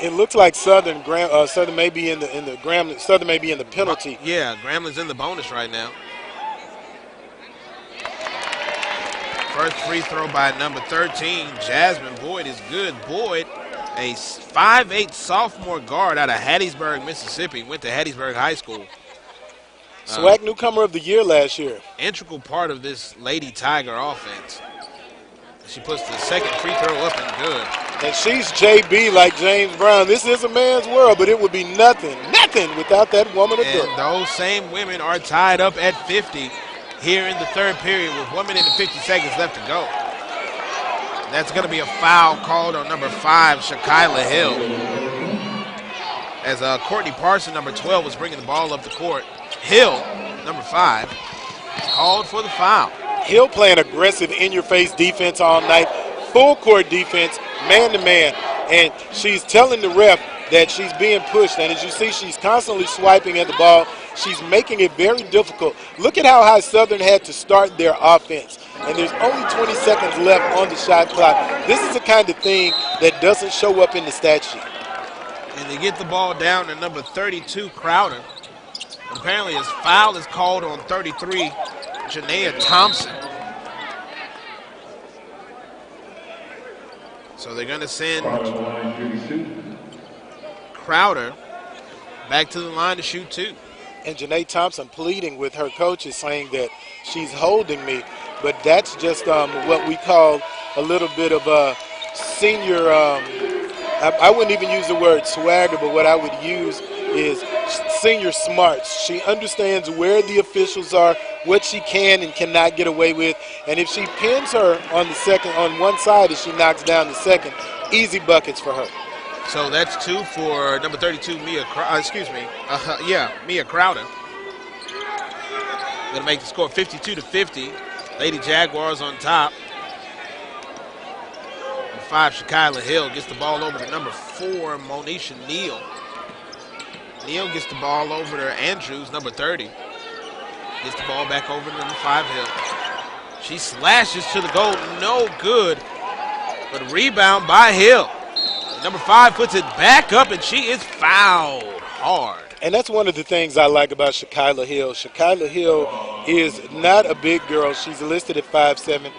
two. It looks like Southern may be in the Southern may be in the penalty. Yeah, Gramblin's in the bonus right now. First free throw by number 13, Jasmine Boyd, is good. Boyd, a 5'8" sophomore guard out of Hattiesburg, Mississippi, went to Hattiesburg High School. SWAC Newcomer of the Year last year. Integral part of this Lady Tiger offense. She puts the second free throw up and good. And she's JB like James Brown. This is a man's world, but it would be nothing without that woman. And those same women are tied up at 50 here in the third period with 1 minute and 50 seconds left to go. That's going to be a foul called on number 5, Shakyla Hill. As Courtney Parson, number 12, was bringing the ball up the court. Hill, number 5, called for the foul. Hill playing aggressive in-your-face defense all night, full court defense, man-to-man, and she's telling the ref that she's being pushed. And as you see, she's constantly swiping at the ball. She's making it very difficult. Look at how high Southern had to start their offense. And there's only 20 seconds left on the shot clock. This is the kind of thing that doesn't show up in the stat sheet. And they get the ball down to number 32, Crowder. Apparently his foul is called on 33, Janaea Thompson. So they're going to send Crowder back to the line to shoot two. And Janae Thompson pleading with her coaches, saying that she's holding me, but that's just what we call a little bit of a senior, I wouldn't even use the word swagger, but what I would use is senior smarts. She understands where the officials are, what she can and cannot get away with, and if she pins her on the second, on one side, if she knocks down the second, easy buckets for her. So that's two for number 32, Mia Crowder. Going to make the score 52-50. Lady Jaguars on top. Number 5, Shakyla Hill gets the ball over to number 4, Monisha Neal. Neal gets the ball over to Andrews, number 30. Gets the ball back over to number 5, Hill. She slashes to the goal, no good. But a rebound by Hill. Number 5 puts it back up, and she is fouled hard. And that's one of the things I like about Shakyla Hill. Shakyla Hill is not a big girl. She's listed at 5'7".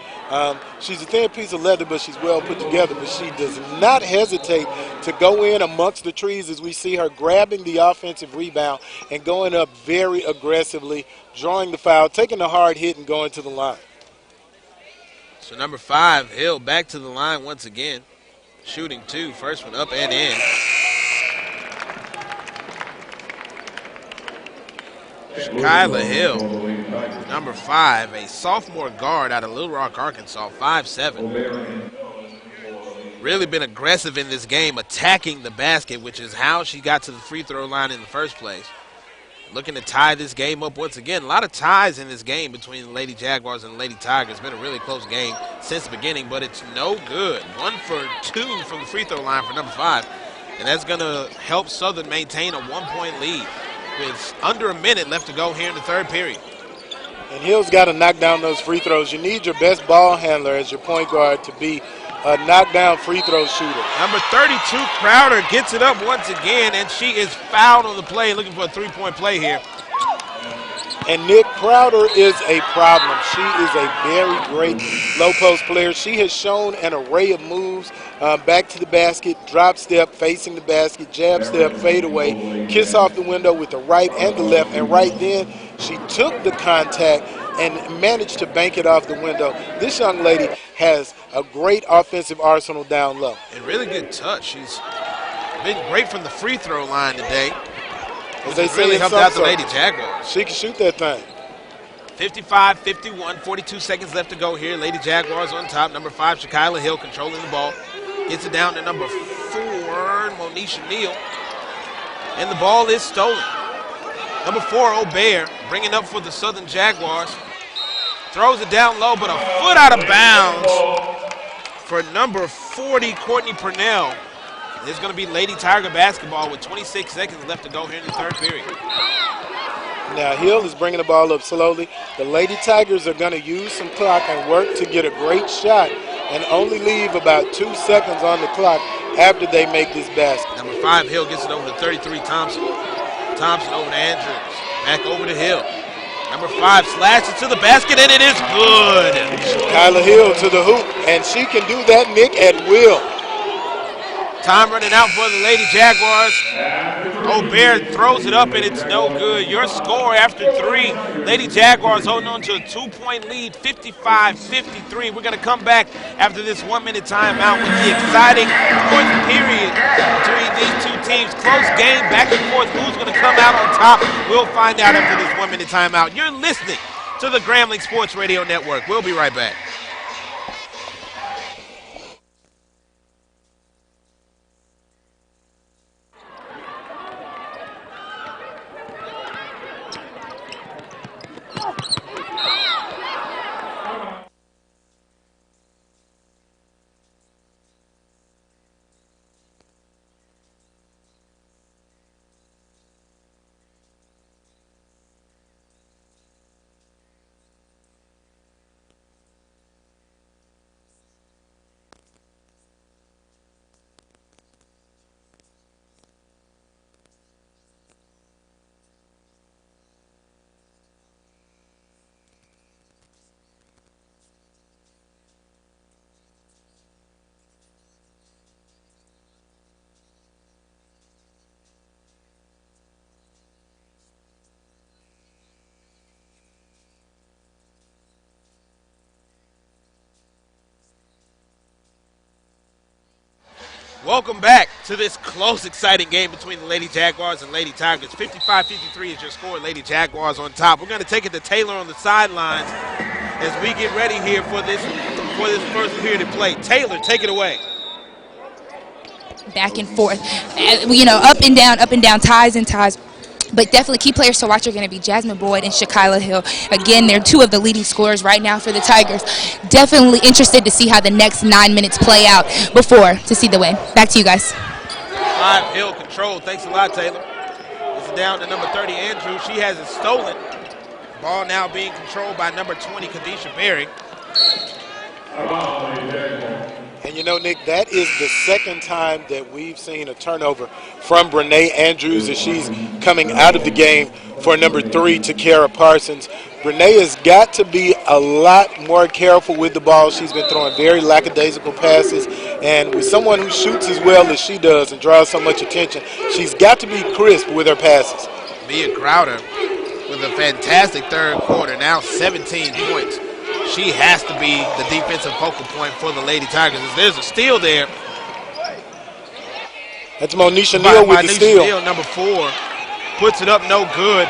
She's a thin piece of leather, but she's well put together. But she does not hesitate to go in amongst the trees, as we see her grabbing the offensive rebound and going up very aggressively, drawing the foul, taking the hard hit, and going to the line. So number 5, Hill, back to the line once again. Shooting two, first one up and in. Shakyla Hill, number 5, a sophomore guard out of Little Rock, Arkansas, 5'7". Really been aggressive in this game, attacking the basket, which is how she got to the free throw line in the first place. Looking to tie this game up once again. A lot of ties in this game between the Lady Jaguars and the Lady Tigers. It's been a really close game since the beginning, but it's no good. 1 for 2 from the free throw line for number 5, and that's going to help Southern maintain a 1-point lead with under a minute left to go here in the third period. And Hill's got to knock down those free throws. You need your best ball handler as your point guard to be a knockdown free throw shooter. Number 32, Crowder, gets it up once again, and she is fouled on the play, looking for a three-point play here. And Nick, Crowder is a problem. She is a very great low-post player. She has shown an array of moves, back to the basket, drop step, facing the basket, jab step, fade away, kiss off the window with the right and the left. And right then, she took the contact and managed to bank it off the window. This young lady has a great offensive arsenal down low. And really good touch. She's been great from the free throw line today. As they really helped out the Lady Jaguars. She can shoot that thing. 55-51, 42 seconds left to go here. Lady Jaguars on top. Number 5, Shekyla Hill controlling the ball. Gets it down to number 4, Monisha Neal. And the ball is stolen. Number 4, O'Bear, bringing up for the Southern Jaguars. Throws it down low, but a foot out of bounds for number 40, Courtney Purnell. It's going to be Lady Tiger basketball with 26 seconds left to go here in the third period. Now Hill is bringing the ball up slowly. The Lady Tigers are going to use some clock and work to get a great shot and only leave about 2 seconds on the clock after they make this basket. Number 5, Hill gets it over to 33, Thompson. Thompson over to Andrews. Back over to Hill. Number 5 slashes to the basket, and it is good. Kyla Hill to the hoop, and she can do that, Nick, at will. Time running out for the Lady Jaguars. O'Bear throws it up, and it's no good. Your score after 3. Lady Jaguars holding on to a 2-point lead, 55-53. We're going to come back after this 1-minute timeout with the exciting fourth period between these two teams. Close game, back and forth. Who's going to come out on top? We'll find out after this 1-minute timeout. You're listening to the Grambling Sports Radio Network. We'll be right back. Welcome back to this close, exciting game between the Lady Jaguars and Lady Tigers. 55-53 is your score. Lady Jaguars on top. We're going to take it to Taylor on the sidelines as we get ready here for this first period of play. Taylor, take it away. Back and forth, up and down, ties and ties. But definitely key players to watch are going to be Jasmine Boyd and Shekyla Hill. Again, they're 2 of the leading scorers right now for the Tigers. Definitely interested to see how the next 9 minutes play out to see the win. Back to you guys. 5 Hill control. Thanks a lot, Taylor. It's down to number 30, Andrew. She has it stolen. Ball now being controlled by number 20, Kadisha Berry. And you know, Nick, that is the second time that we've seen a turnover from Brene Andrews as she's coming out of the game for number 3, Takara Parsons. Brene has got to be a lot more careful with the ball. She's been throwing very lackadaisical passes, and with someone who shoots as well as she does and draws so much attention, she's got to be crisp with her passes. Mia Crowder with a fantastic third quarter, now 17 points. She has to be the defensive focal point for the Lady Tigers. There's a steal there. That's Monisha Neal with the steal. Neal, number 4, puts it up, no good.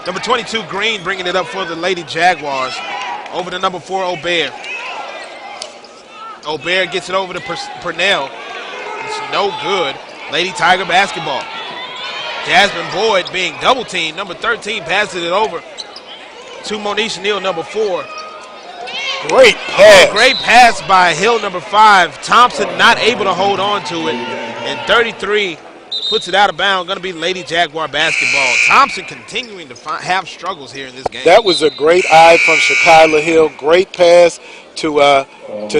Number 22, Green, bringing it up for the Lady Jaguars. Over to number 4, O'Bear. O'Bear gets it over to Purnell. It's no good. Lady Tiger basketball. Jasmine Boyd being double teamed. Number 13 passes it over to Monisha Neal, number 4. Great pass. Great pass by Hill, number 5. Thompson not able to hold on to it. And 33 puts it out of bounds. Going to be Lady Jaguar basketball. Thompson continuing to have struggles here in this game. That was a great eye from Shekyla Hill. Great pass to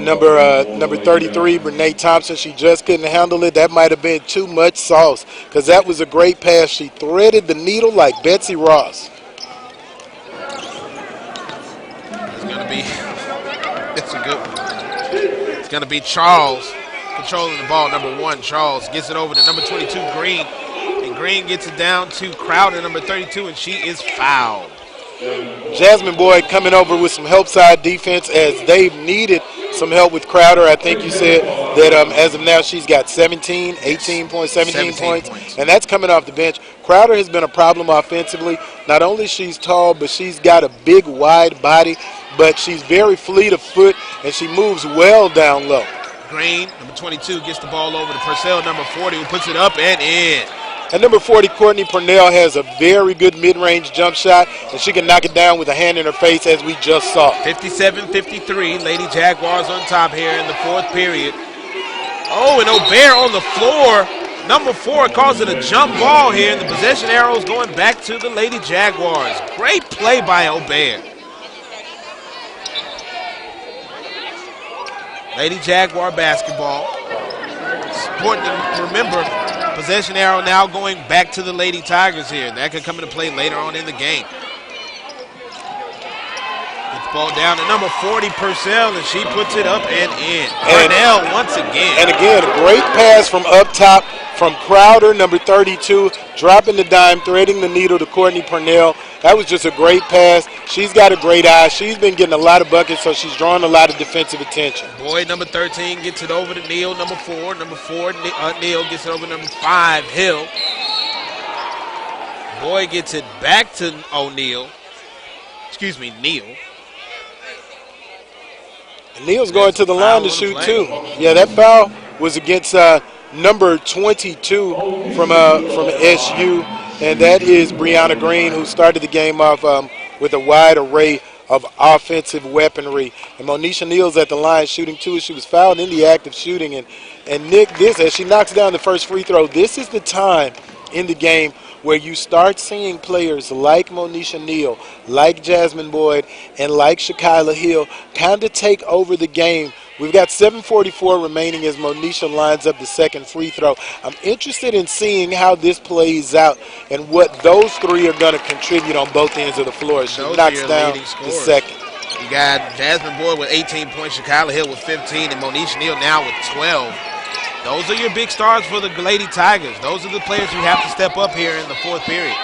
number 33, Brene Thompson. She just couldn't handle it. That might have been too much sauce because that was a great pass. She threaded the needle like Betsy Ross. It's a good one. It's going to be Charles controlling the ball. Number 1, Charles gets it over to number 22, Green. And Green gets it down to Crowder, number 32, and she is fouled. Jasmine Boyd coming over with some help side defense as they've needed some help with Crowder. I think you said that as of now she's got 17 points, 17 points, and that's coming off the bench. Crowder has been a problem offensively. Not only she's tall, but she's got a big, wide body, but she's very fleet of foot, and she moves well down low. Green, number 22, gets the ball over to Purcell, number 40, who puts it up and in. And number 40, Courtney Purnell, has a very good mid-range jump shot, and she can knock it down with a hand in her face, as we just saw. 57-53, Lady Jaguars on top here in the fourth period. Oh, and Aubert on the floor. Number 4 calls it a jump ball here, and the possession arrows going back to the Lady Jaguars. Great play by Aubert. Lady Jaguar basketball. It's important to remember, possession arrow now going back to the Lady Tigers here. That could come into play later on in the game. Gets the ball down to number 40, Purcell, and she puts it up and in. Purnell once again. And again, a great pass from up top from Crowder, number 32, dropping the dime, threading the needle to Courtney Purnell. That was just a great pass. She's got a great eye. She's been getting a lot of buckets, so she's drawing a lot of defensive attention. Boyd, number 13, gets it over to Neal, number 4. Number 4, Neal gets it over to number 5, Hill. Boyd gets it back to Neal. And Neal's going to the line to shoot, too. Yeah, that foul was against number 22 from SU, and that is Brianna Green, who started the game off with a wide array of offensive weaponry. And Monisha Neal's at the line shooting, too. She was fouled in the act of shooting. And Nick, this, as she knocks down the first free throw, this is the time in the game where you start seeing players like Monisha Neal, like Jasmine Boyd, and like Shakyla Hill kind of take over the game. We've got 7:44 remaining as Monisha lines up the second free throw. I'm interested in seeing how this plays out and what those three are going to contribute on both ends of the floor. She knocks down the second. You got Jasmine Boyd with 18 points, Shakyla Hill with 15, and Monisha Neal now with 12. Those are your big stars for the Lady Tigers. Those are the players who have to step up here in the fourth period.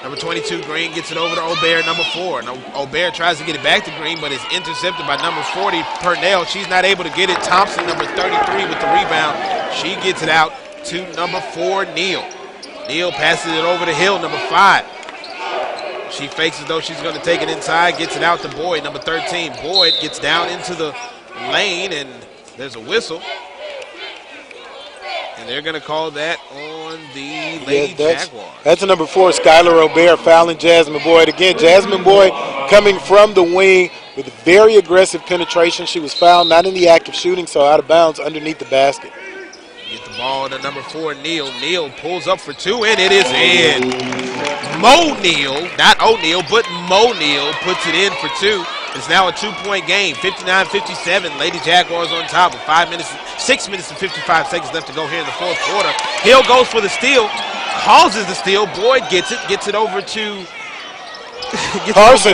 Number 22, Green, gets it over to Aubert, number 4. Aubert tries to get it back to Green, but is intercepted by number 40, Purnell. She's not able to get it. Thompson, number 33, with the rebound. She gets it out to number 4, Neal. Neal passes it over to Hill, number 5. She fakes as though she's going to take it inside, gets it out to Boyd, number 13. Boyd gets down into the lane, and there's a whistle. And they're going to call that on the Lady Jaguars. That's number 4, Skylar Aubert, fouling Jasmine Boyd. Again, Jasmine Boyd coming from the wing with very aggressive penetration. She was fouled, not in the act of shooting, so out of bounds underneath the basket. Get the ball to number 4, Neal. Neal pulls up for 2, and it is in. Mo Neal, not O'Neal, but Mo Neal puts it in for 2. It's now a 2-point game, 59-57. Lady Jaguars on top with 6 minutes and 55 seconds left to go here in the fourth quarter. Hill goes for the steal, causes the steal. Boyd gets it over to Parson.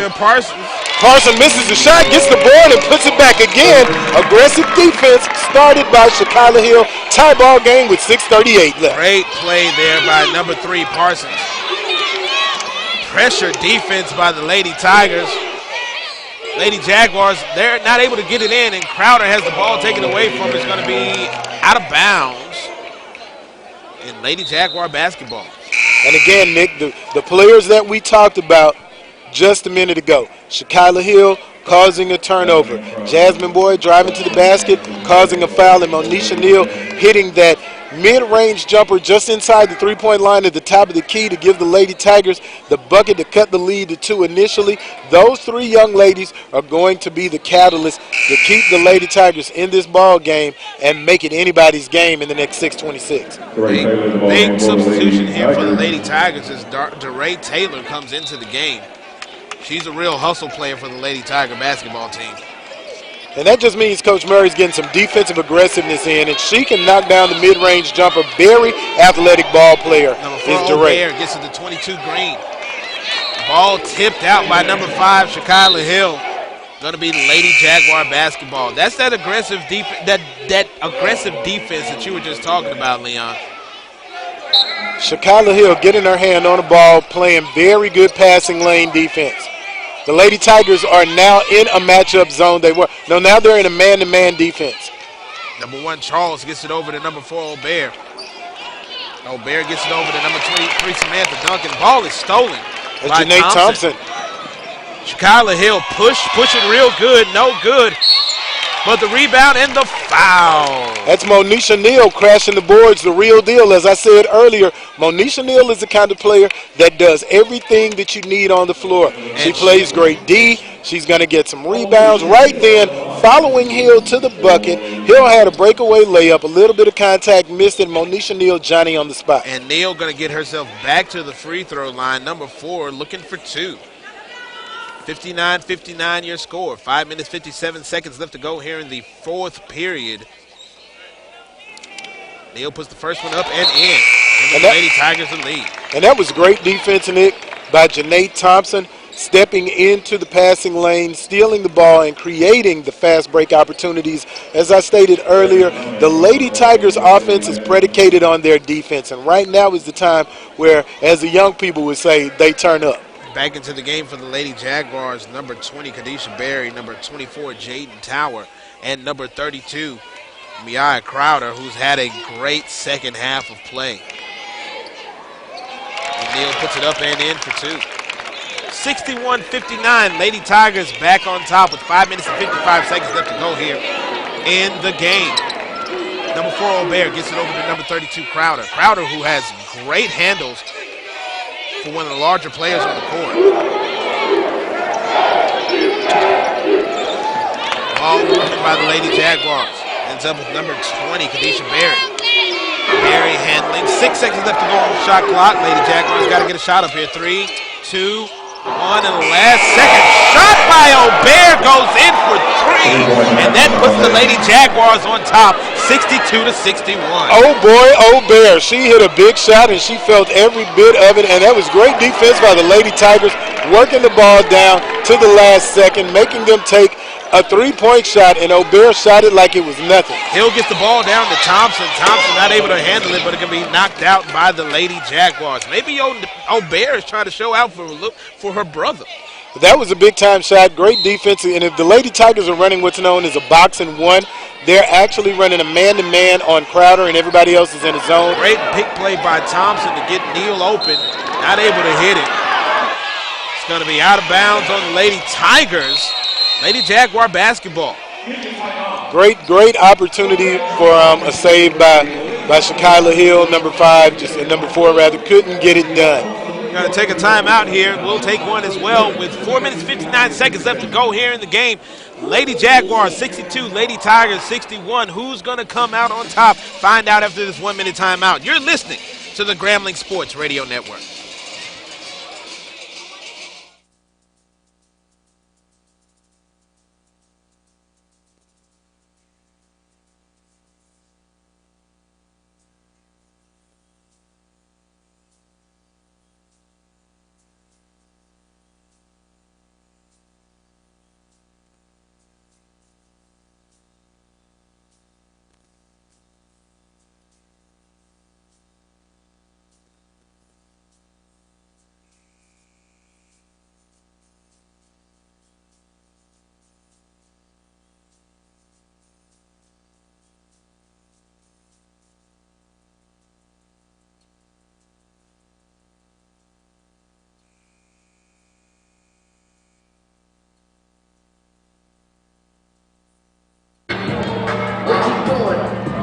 Parson misses the shot, gets the board, and puts it back again. Aggressive defense started by Shakyla Hill. Tie ball game with 6:38 left. Great play there by number 3, Parsons. Pressure defense by the Lady Tigers. Lady Jaguars, they're not able to get it in, and Crowder has the ball taken away from her. It's going to be out of bounds in Lady Jaguar basketball. And again, Nick, the players that we talked about just a minute ago. Shakyla Hill causing a turnover. Jasmine Boyd driving to the basket, causing a foul, and Monisha Neal hitting that mid-range jumper just inside the three-point line at the top of the key to give the Lady Tigers the bucket to cut the lead to 2 initially. Those 3 young ladies are going to be the catalyst to keep the Lady Tigers in this ball game and make it anybody's game in the next 6:26. Big substitution here for the Lady Tigers as DeRay Taylor comes into the game. She's a real hustle player for the Lady Tiger basketball team. And that just means Coach Murray's getting some defensive aggressiveness in, and she can knock down the mid-range jumper. Very athletic ball player is DeRay. Gets it to 22, Green. Ball tipped out by number 5, Shakyla Hill. Going to be Lady Jaguar basketball. That's that aggressive defense that you were just talking about, Leon. Shakila Hill getting her hand on the ball, playing very good passing lane defense. The Lady Tigers are now in a matchup zone. Now they're in a man-to-man defense. Number 1, Charles gets it over to number 4, O'Bear. O'Bear gets it over to number 23, Samantha Duncan. Ball is stolen by Janae Thompson. Shakila Hill pushing real good, no good. But the rebound and the foul. That's Monisha Neal crashing the boards, the real deal. As I said earlier, Monisha Neal is the kind of player that does everything that you need on the floor. She plays great D. She's going to get some rebounds. Right then, following Hill to the bucket. Hill had a breakaway layup, a little bit of contact, missed it. Monisha Neal, Johnny on the spot. And Neal going to get herself back to the free throw line. Number 4 looking for 2. 59-59 your score. 5 minutes, 57 seconds left to go here in the 4th period. Neal puts the first one up and in. And the Lady Tigers the lead. And that was great defense, Nick, by Janae Thompson, stepping into the passing lane, stealing the ball, and creating the fast break opportunities. As I stated earlier, the Lady Tigers offense is predicated on their defense. And right now is the time where, as the young people would say, they turn up. Back into the game for the Lady Jaguars, number 20, Kadisha Berry, number 24, Jaden Tower, and number 32, Miaya Crowder, who's had a great second half of play. And Neal puts it up and in for 2. 61-59, Lady Tigers back on top with 5 minutes and 55 seconds left to go here in the game. Number 4, O'Bear gets it over to number 32, Crowder. Crowder, who has great handles for one of the larger players on the court. Ball movement by the Lady Jaguars. Ends up with number 20, Kadisha Berry. Berry handling. 6 seconds left to go on the shot clock. Lady Jaguars got to get a shot up here. 3, 2, 1, and the last second. Shot by O'Bear goes in for 3. And that puts the Lady Jaguars on top, 62-61. Oh boy, O'Bear. She hit a big shot and she felt every bit of it. And that was great defense by the Lady Tigers, working the ball down to the last second, making them take a 3-point shot, and O'Bear shot it like it was nothing. Hill gets the ball down to Thompson. Thompson not able to handle it, but it can be knocked out by the Lady Jaguars. Maybe O'Bear is trying to show out for her brother. That was a big-time shot, great defense, and if the Lady Tigers are running what's known as a box and one, they're actually running a man-to-man on Crowder, and everybody else is in the zone. Great pick play by Thompson to get Neal open, not able to hit it. It's going to be out of bounds on the Lady Tigers. Lady Jaguar basketball. Great opportunity for a save by Shakila Hill, number 4 rather, couldn't get it done. Going to take a timeout here. We'll take one as well with 4 minutes, 59 seconds left to go here in the game. Lady Jaguars 62, Lady Tigers 61. Who's going to come out on top? Find out after this 1 minute timeout. You're listening to the Grambling Sports Radio Network.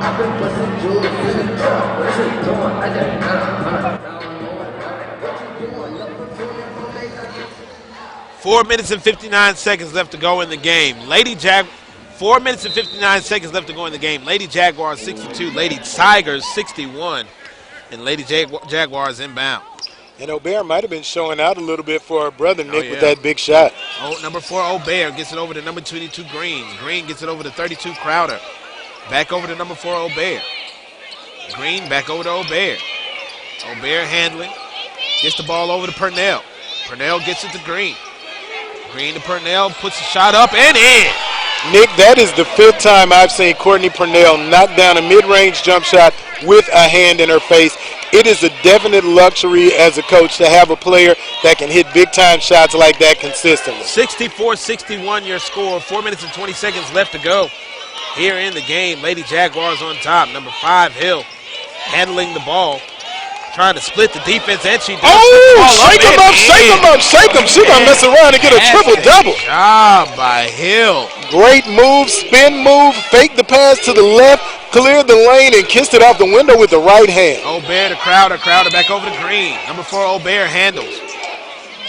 I've been busting jewels in the truck. What you doing? I got none. 4 minutes and 59 seconds left to go in the game. 4 minutes and 59 seconds left to go in the game. Lady Jaguars 62, Lady Tigers 61, and Lady Jaguars inbound. And O'Bear might have been showing out a little bit for her brother, Nick, with that big shot. Number 4, O'Bear gets it over to number 22, Green. Green gets it over to 32, Crowder. Back over to number 4, O'Bear. Green back over to O'Bear. O'Bear handling. Gets the ball over to Purnell. Purnell gets it to Green. Green to Purnell, puts the shot up and in. Nick, that is the 5th time I've seen Courtney Purnell knock down a mid-range jump shot with a hand in her face. It is a definite luxury as a coach to have a player that can hit big-time shots like that consistently. 64-61 your score. 4 minutes and 20 seconds left to go here in the game. Lady Jaguars on top. Number 5, Hill, handling the ball. Trying to split the defense, and she does. Oh, shake him up, shake him up, shake him. She's going to mess around and get a triple-double. Job by Hill. Great move, spin move, fake the pass to the left, cleared the lane, and kissed it off the window with the right hand. Obear to Crowder back over to Green. Number 4, Obear handles.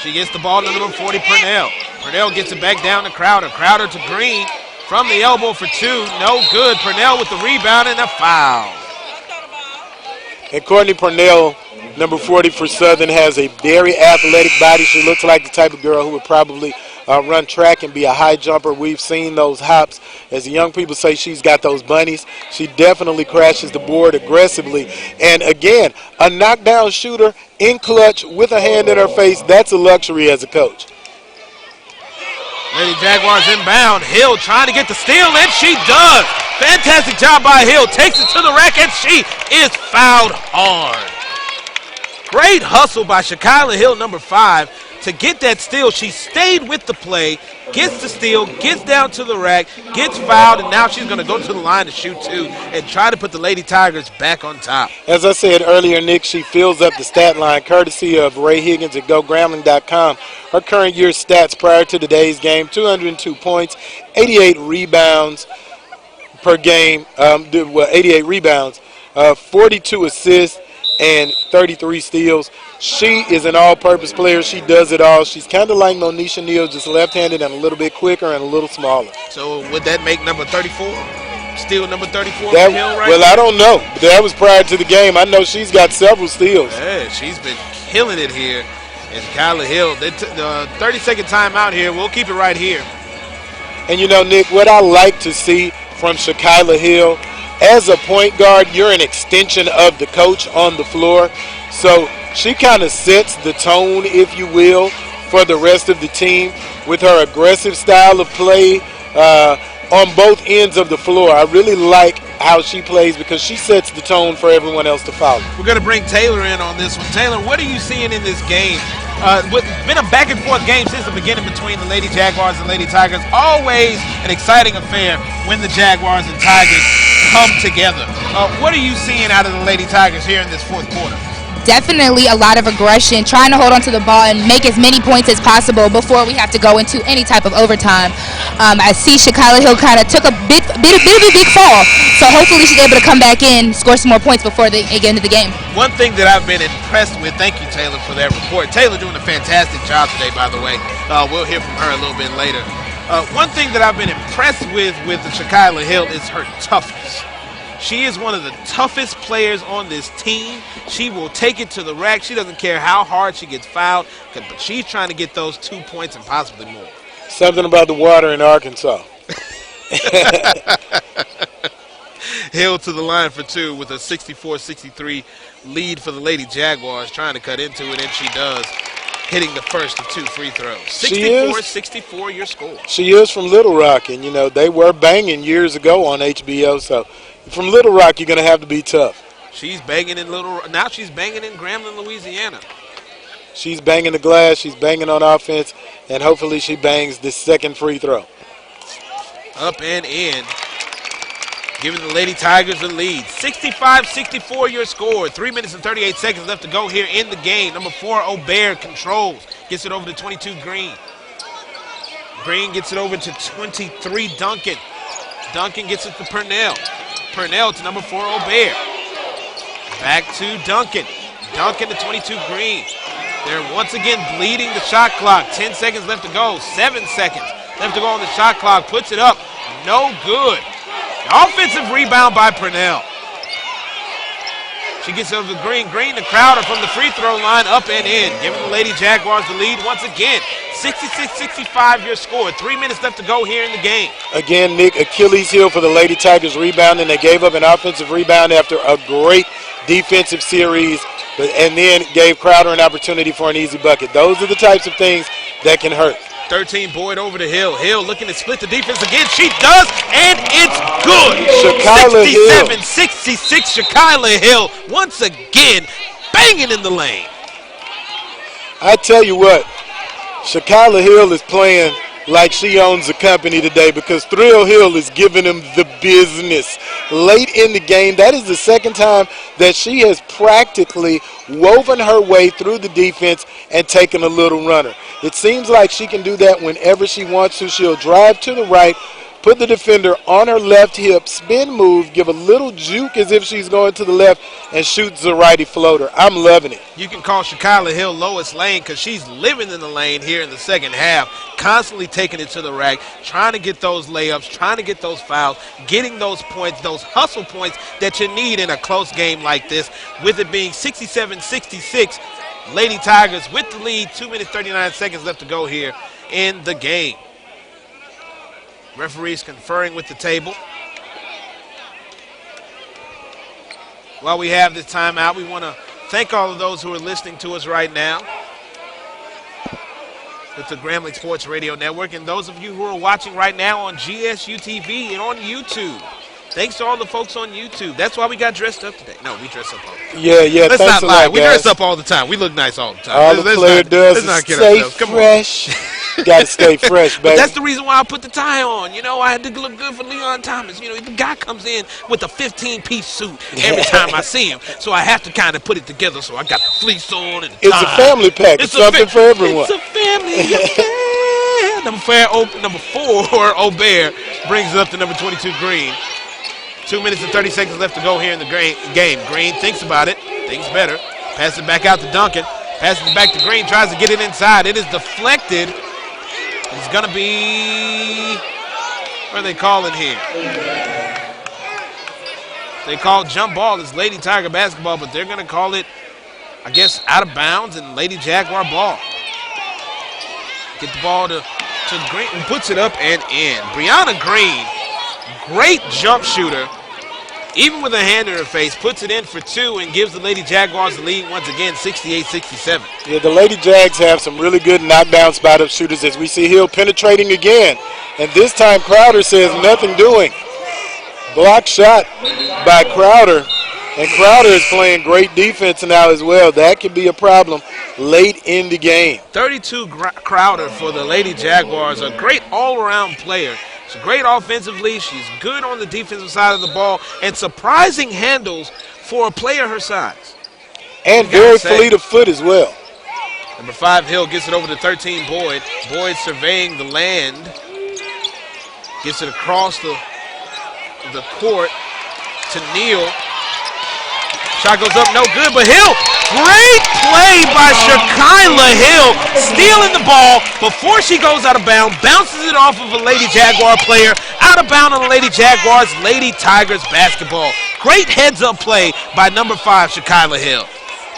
She gets the ball to number 40, Purnell. Purnell gets it back down to Crowder. Crowder to Green from the elbow for 2. No good. Purnell with the rebound and a foul. And Courtney Purnell, number 40 for Southern, has a very athletic body. She looks like the type of girl who would probably run track and be a high jumper. We've seen those hops. As the young people say, she's got those bunnies. She definitely crashes the board aggressively. And again, a knockdown shooter in clutch with a hand in her face, that's a luxury as a coach. Lady Jaguars inbound. Hill trying to get the steal, and she does. Fantastic job by Hill. Takes it to the rack, and she is fouled hard. Great hustle by Shakyla Hill, number 5, to get that steal. She stayed with the play, gets the steal, gets down to the rack, gets fouled, and now she's going to go to the line to shoot 2 and try to put the Lady Tigers back on top. As I said earlier, Nick, she fills up the stat line courtesy of Ray Higgins at GoGrambling.com. Her current year stats prior to today's game: 202 points, 88 rebounds per game, 88 rebounds, 42 assists, and 33 steals. She is an all-purpose player. She does it all. She's kind of like Monisha Neal, just left-handed and a little bit quicker and a little smaller. So would that make number 34? Steal number 34 that, for Hill right Well, now? I don't know. That was prior to the game. I know she's got several steals. Yeah, she's been killing it here. And Kyla Hill, the 30-second timeout here. We'll keep it right here. And, you know, Nick, what I like to see from Shakyla Hill, as a point guard, you're an extension of the coach on the floor. So she kind of sets the tone, if you will, for the rest of the team with her aggressive style of play on both ends of the floor. I really like how she plays because she sets the tone for everyone else to follow. We're going to bring Taylor in on this one. Taylor, what are you seeing in this game? It's been a back-and-forth game since the beginning between the Lady Jaguars and Lady Tigers. Always an exciting affair when the Jaguars and Tigers come together. What are you seeing out of the Lady Tigers here in this fourth quarter? Definitely a lot of aggression, trying to hold on to the ball and make as many points as possible before we have to go into any type of overtime. I see Shakyla Hill kind of took a bit of a big fall, so hopefully she's able to come back in, score some more points before they get into the game. One thing that I've been impressed with, thank you, Taylor, for that report. Taylor doing a fantastic job today, by the way. We'll hear from her a little bit later. One thing that I've been impressed with the Shakyla Hill is her toughness. She is one of the toughest players on this team. She will take it to the rack. She doesn't care how hard she gets fouled, but she's trying to get those 2 points and possibly more. Something about the water in Arkansas. Hill to the line for 2 with a 64-63 lead for the Lady Jaguars, trying to cut into it, and she does, hitting the first of 2 free throws. 64-64 your score. She is from Little Rock, and, you know, they were banging years ago on HBO, so from Little Rock, you're going to have to be tough. She's banging in now she's banging in Grambling, Louisiana. She's banging the glass, she's banging on offense, and hopefully she bangs this second free throw. Up and in, giving the Lady Tigers the lead. 65-64 your score. 3 minutes and 38 seconds left to go here in the game. Number 4, Obear controls. Gets it over to 22, Green. Green gets it over to 23, Duncan. Duncan gets it to Purnell. Purnell to number 4, Obear. Back to Duncan. Duncan to 22, Green. They're once again bleeding the shot clock. 10 seconds left to go. 7 seconds left to go on the shot clock. Puts it up. No good. Offensive rebound by Purnell. She gets over to Green. Green to Crowder from the free throw line, up and in. Giving the Lady Jaguars the lead once again. 66-65 your score. 3 minutes left to go here in the game. Again, Nick, Achilles heel for the Lady Tigers rebound, and they gave up an offensive rebound after a great defensive series, and then gave Crowder an opportunity for an easy bucket. Those are the types of things that can hurt. 13, Boyd over to Hill. Hill looking to split the defense again. She does, and it's good. Shakyla 67-66, Shakyla Hill once again banging in the lane. I tell you what, Shakyla Hill is playing like she owns the company today because Thrill Hill is giving him the business. Late in the game, that is the second time that she has practically woven her way through the defense and taken a little runner. It seems like she can do that whenever she wants to. She'll drive to the right, put the defender on her left hip, spin move, give a little juke as if she's going to the left, and shoots the righty floater. I'm loving it. You can call Shakyla Hill Lois Lane because she's living in the lane here in the second half, constantly taking it to the rack, trying to get those layups, trying to get those fouls, getting those points, those hustle points that you need in a close game like this. With it being 67-66, Lady Tigers with the lead, 2 minutes, 39 seconds left to go here in the game. Referees conferring with the table. While we have this timeout, we want to thank all of those who are listening to us right now with the Grambling Sports Radio Network, and those of you who are watching right now on GSU TV and on YouTube. Thanks to all the folks on YouTube. That's why we got dressed up today. No, we dress up all the time. Yeah. Let's thanks not lie. We guys. dress up all the time. We look nice all the time. All the player does is stay fresh. Got to stay fresh, baby. But that's the reason why I put the tie on. You know, I had to look good for Leon Thomas. You know, the guy comes in with a 15-piece suit every time I see him. So I have to kind of put it together. So I got the fleece on and the tie. It's a family pack. It's something for everyone. It's a family affair. Number 4, Aubert, brings it up to number 22, Green. 2 minutes and 30 seconds left to go here in the game. Green thinks about it, thinks better, passes it back out to Duncan, passes it back to Green, tries to get it inside. It is deflected. It's going to be, what are they calling here? They call jump ball. It's Lady Tiger basketball, but they're going to call it, I guess, out of bounds and Lady Jaguar ball. Get the ball to Green, and puts it up and in. Brianna Green, great jump shooter, even with a hand in her face, puts it in for 2 and gives the Lady Jaguars the lead once again, 68-67. Yeah, the Lady Jags have some really good knockdown spot-up shooters as we see Hill penetrating again. And this time Crowder says nothing doing. Block shot by Crowder. And Crowder is playing great defense now as well. That could be a problem late in the game. 32 Crowder for the Lady Jaguars, a great all-around player. She's great offensively. She's good on the defensive side of the ball and surprising handles for a player her size. And very fleet of foot as well. Number 5, Hill gets it over to 13, Boyd. Boyd surveying the land. Gets it across the court to Neal. Shot goes up, no good, but Hill, great play by Shakyla Hill, stealing the ball before she goes out of bounds, bounces it off of a Lady Jaguar player, out of bounds on the Lady Jaguars, Lady Tigers basketball. Great heads-up play by number 5, Shakyla Hill.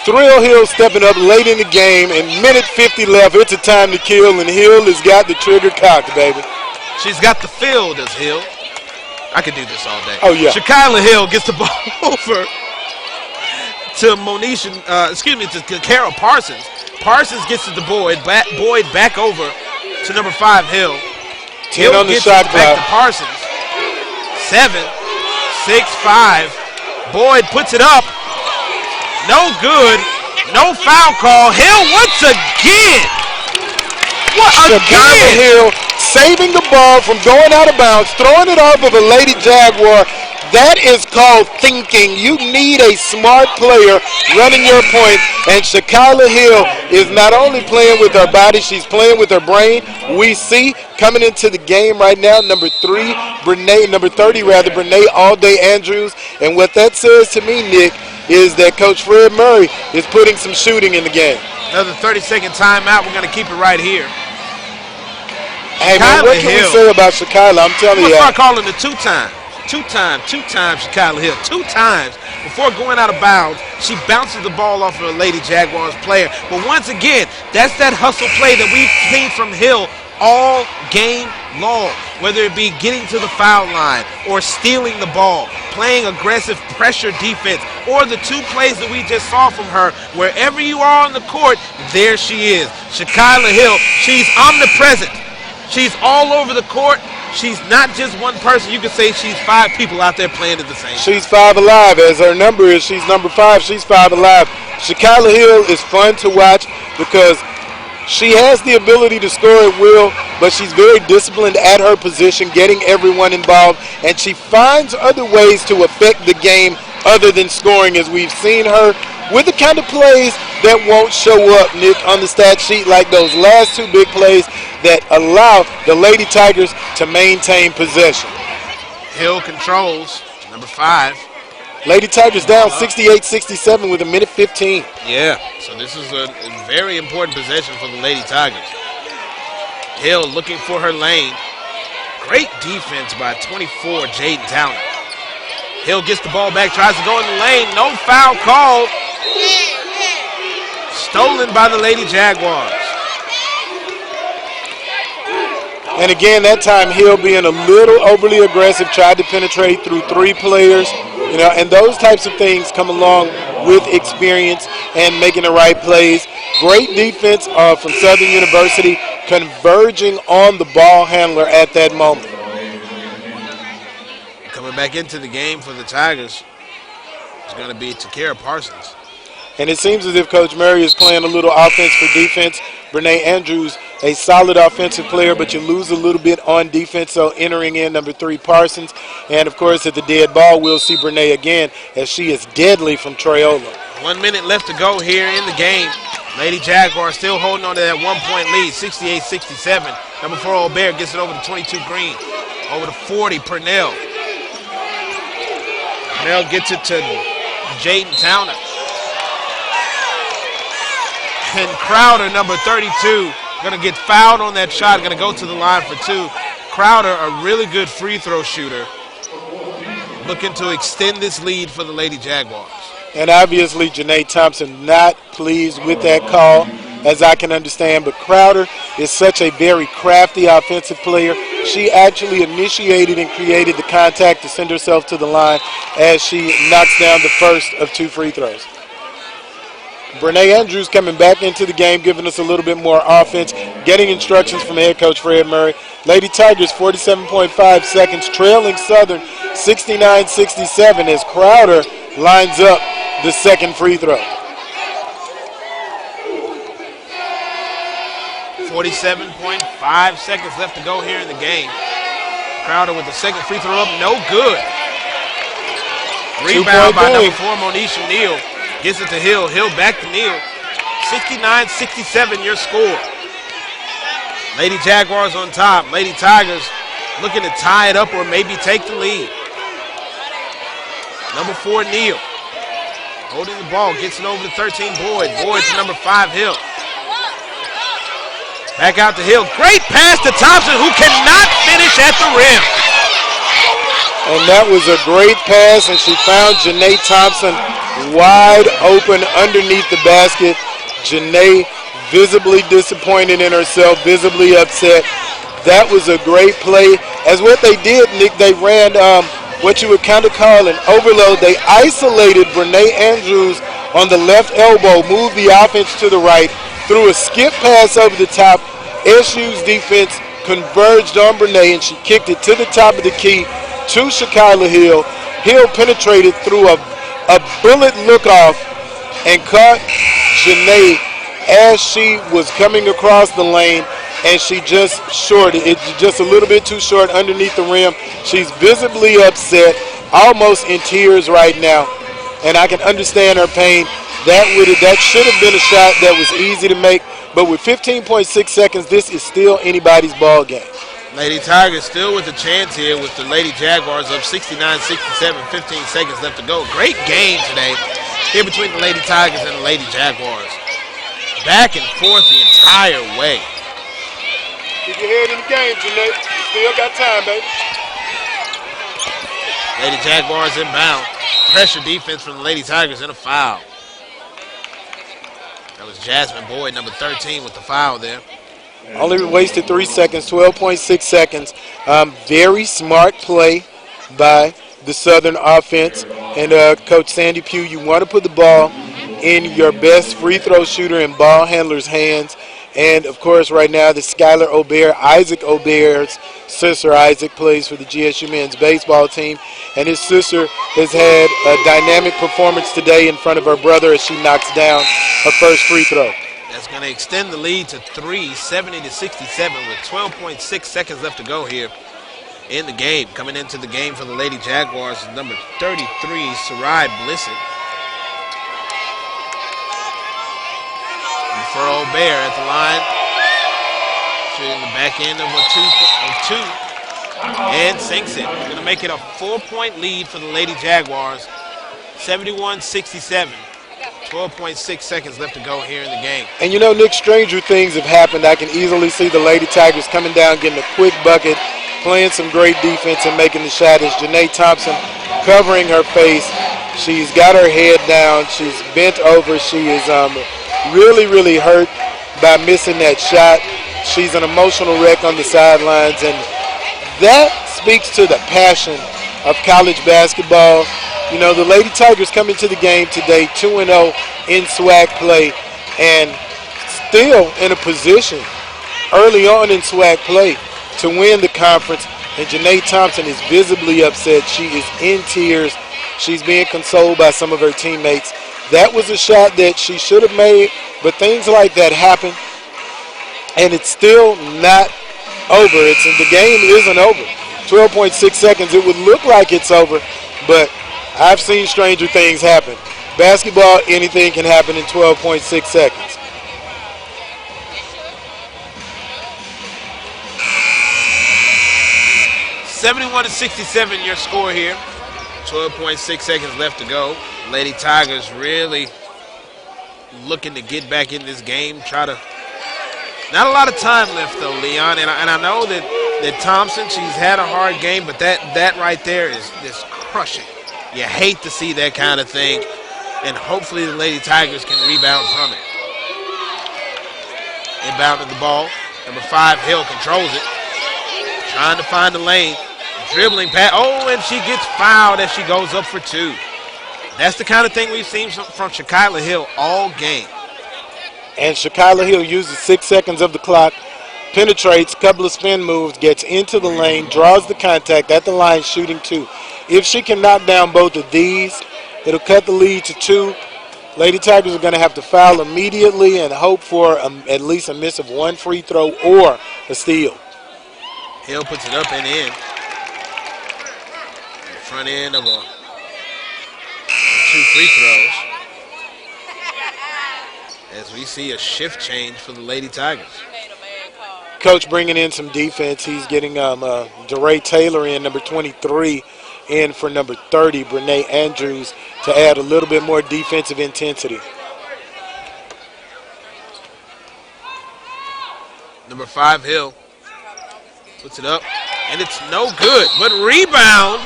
Thrill Hill stepping up late in the game, and minute 50 left. It's a time to kill, and Hill has got the trigger cocked, baby. She's got the feel, does Hill. I could do this all day. Oh, yeah. Shakyla Hill gets the ball over to to Carol Parsons. Parsons gets it to Boyd. Boyd back over to number 5, Hill. 10 on the shot back clock. to Parsons. 7, 6, 5. Boyd puts it up. No good. No foul call. Hill once again. Shakyla Hill saving the ball from going out of bounds, throwing it off of a Lady Jaguar. That is called thinking. You need a smart player running your point, and Shakyla Hill is not only playing with her body, she's playing with her brain. We see coming into the game right now, number 30, Brene All-Day Andrews. And what that says to me, Nick, is that Coach Fred Murray is putting some shooting in the game. Another 30-second timeout. We're going to keep it right here. Hey, man, what can we say about Shakyla? I'm telling you. I'm going to start calling it two times Shakyla Hill. 2 times before going out of bounds, she bounces the ball off of a Lady Jaguars player. But once again, that's that hustle play that we've seen from Hill all game long, whether it be getting to the foul line or stealing the ball, playing aggressive pressure defense, or the 2 plays that we just saw from her. Wherever you are on the court, there she is. Shakyla Hill, she's omnipresent. She's all over the court. She's not just one person. You could say she's 5 people out there playing at the same time. She's 5 alive, as her number is. She's number 5. She's 5 alive. Shekyla Hill is fun to watch because she has the ability to score at will, but she's very disciplined at her position, getting everyone involved, and she finds other ways to affect the game other than scoring, as we've seen her with the kind of plays that won't show up, Nick, on the stat sheet, like those last 2 big plays that allow the Lady Tigers to maintain possession. Hill controls, number 5. Lady Tigers down 68-67 with 1:15. Yeah, so this is a very important possession for the Lady Tigers. Hill looking for her lane. Great defense by 24, Jaden Towner. Hill gets the ball back, tries to go in the lane. No foul called. Stolen by the Lady Jaguars. And again, that time Hill being a little overly aggressive, tried to penetrate through 3 players. You know, and those types of things come along with experience and making the right plays. Great defense from Southern University, converging on the ball handler at that moment. Coming back into the game for the Tigers is going to be Takara Parsons. And it seems as if Coach Murray is playing a little offense for defense. Brene Andrews, a solid offensive player, but you lose a little bit on defense, so entering in number 3, Parsons. And, of course, at the dead ball, we'll see Brene again, as she is deadly from Trayola. 1 minute left to go here in the game. Lady Jaguars still holding on to that 1-point lead, 68-67. Number 4, Aubert gets it over to 22, Green. Over to 40, Purnell. Purnell gets it to Jaden Towner. And Crowder, number 32, going to get fouled on that shot, going to go to the line for 2. Crowder, a really good free throw shooter, looking to extend this lead for the Lady Jaguars. And obviously, Janae Thompson not pleased with that call, as I can understand. But Crowder is such a very crafty offensive player. She actually initiated and created the contact to send herself to the line as she knocks down the first of 2 free throws. Brene Andrews coming back into the game, giving us a little bit more offense, getting instructions from head coach Fred Murray. Lady Tigers 47.5 seconds, trailing Southern 69-67 as Crowder lines up the second free throw. 47.5 seconds left to go here in the game. Crowder with the second free throw up, no good. Rebound by number 4, Monish Neal. Gets it to Hill. Hill back to Neal. 69-67 your score. Lady Jaguars on top. Lady Tigers looking to tie it up or maybe take the lead. Number 4, Neal. Holding the ball. Gets it over to 13, Boyd. Boyd to number 5, Hill. Back out to Hill. Great pass to Thompson, who cannot finish at the rim. And that was a great pass, and she found Janae Thompson wide open underneath the basket. Janae visibly disappointed in herself, visibly upset. That was a great play. As what they did, Nick, they ran what you would kind of call an overload. They isolated Brene Andrews on the left elbow, moved the offense to the right, threw a skip pass over the top. SU's defense converged on Brene, and she kicked it to the top of the key to Shekyla Hill. Hill penetrated through a bullet look-off and caught Janae as she was coming across the lane, and she just shorted it, just a little bit too short underneath the rim. She's visibly upset, almost in tears right now, and I can understand her pain. That should have been a shot that was easy to make, but with 15.6 seconds, this is still anybody's ball game. Lady Tigers still with a chance here with the Lady Jaguars up 69-67, 15 seconds left to go. Great game today here between the Lady Tigers and the Lady Jaguars. Back and forth the entire way. Keep your head in the game, Janae. Still got time, baby. Lady Jaguars inbound. Pressure defense from the Lady Tigers and a foul. That was Jasmine Boyd, number 13, with the foul there. Only wasted 3 seconds, 12.6 seconds. Very smart play by the Southern offense. And Coach Sandy Pugh, you want to put the ball in your best free throw shooter and ball handler's hands. And, of course, right now, the Skylar Aubert, Isaac Aubert's sister, Isaac, plays for the GSU men's baseball team. And his sister has had a dynamic performance today in front of her brother as she knocks down her first free throw. That's going to extend the lead to 3, 70-67 with 12.6 seconds left to go here in the game. Coming into the game for the Lady Jaguars is number 33, Sarai Blissett. For Aubert at the line, shooting the back end of two, and sinks it. Going to make it a 4-point lead for the Lady Jaguars, 71-67. 12.6 seconds left to go here in the game. And you know, Nick, stranger things have happened. I can easily see the Lady Tigers coming down, getting a quick bucket, playing some great defense and making the shot. As Janae Thompson covering her face. She's got her head down. She's bent over. She is really, really hurt by missing that shot. She's an emotional wreck on the sidelines, and that speaks to the passion of college basketball. You know, the Lady Tigers come into the game today 2-0 in SWAC play, and still in a position early on in SWAC play to win the conference. And Janae Thompson is visibly upset. She is in tears. She's being consoled by some of her teammates. That was a shot that she should have made, but things like that happen, and it's still not over. The game isn't over. 12.6 seconds. It would look like it's over, but I've seen stranger things happen. Basketball, anything can happen in 12.6 seconds. (71-67) your score here. 12.6 seconds left to go. Lady Tigers really looking to get back in this game. Not a lot of time left though, Leon. And I know that Thompson, she's had a hard game, but that right there is crushing. You hate to see that kind of thing. And hopefully the Lady Tigers can rebound from it. Inbounding the ball. Number 5, Hill controls it. Trying to find the lane. Dribbling pass. Oh, and she gets fouled as she goes up for 2. That's the kind of thing we've seen from Shakyla Hill all game. And Shakyla Hill uses 6 seconds of the clock, penetrates, couple of spin moves, gets into the lane, draws the contact at the line, shooting 2. If she can knock down both of these, it'll cut the lead to 2. Lady Tigers are going to have to foul immediately and hope for at least a miss of 1 free throw or a steal. Hill puts it up and in. Front end of 2 free throws. As we see a shift change for the Lady Tigers. Coach bringing in some defense. He's getting DeRay Taylor in, number 23, in for number 30, Brene Andrews, to add a little bit more defensive intensity. Number 5, Hill, puts it up, and it's no good, but rebound.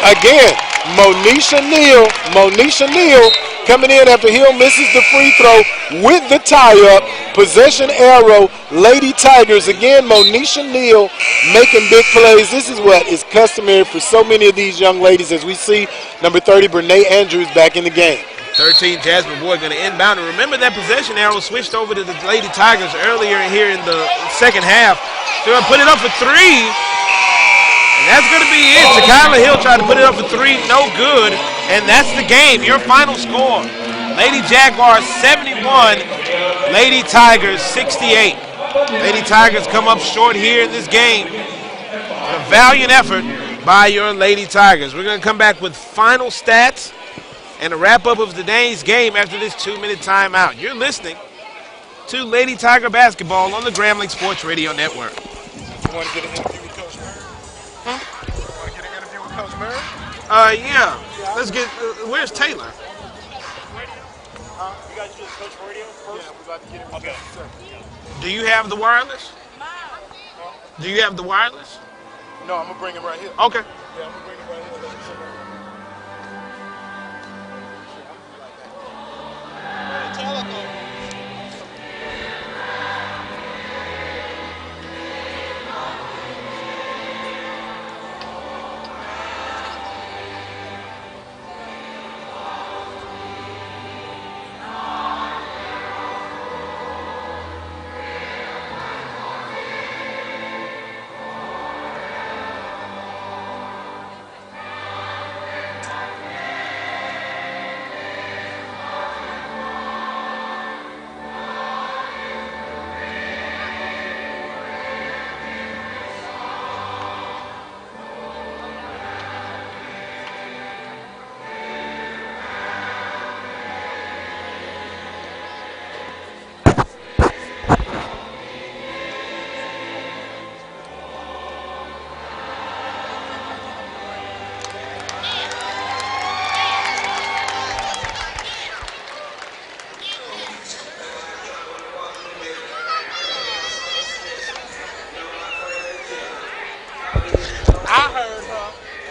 Again, Monisha Neal coming in after Hill misses the free throw with the tie-up. Possession arrow, Lady Tigers. Again, Monisha Neal making big plays. This is what is customary for so many of these young ladies, as we see number 30, Brene Andrews, back in the game. 13, Jasmine Boyd going to inbound. And remember that possession arrow switched over to the Lady Tigers earlier here in the second half. They're going to put it up for 3. And that's going to be it. Shakyla Hill tried to put it up for 3. No good. And that's the game. Your final score. Lady Jaguars 71. Lady Tigers 68. Lady Tigers come up short here in this game. A valiant effort by your Lady Tigers. We're going to come back with final stats and a wrap-up of today's game after this 2-minute timeout. You're listening to Lady Tiger Basketball on the Grambling Sports Radio Network. You want to get an interview with Coach Murray? Huh? You want to get an interview with Coach Murray? Yeah. Let's get, where's Taylor? You guys just Coach Radio first? Yeah, we're about to get him. Okay. Do you have the wireless? Do you have the wireless? No, I'm going to bring him right here. Okay. Yeah, I'm going to bring him right here.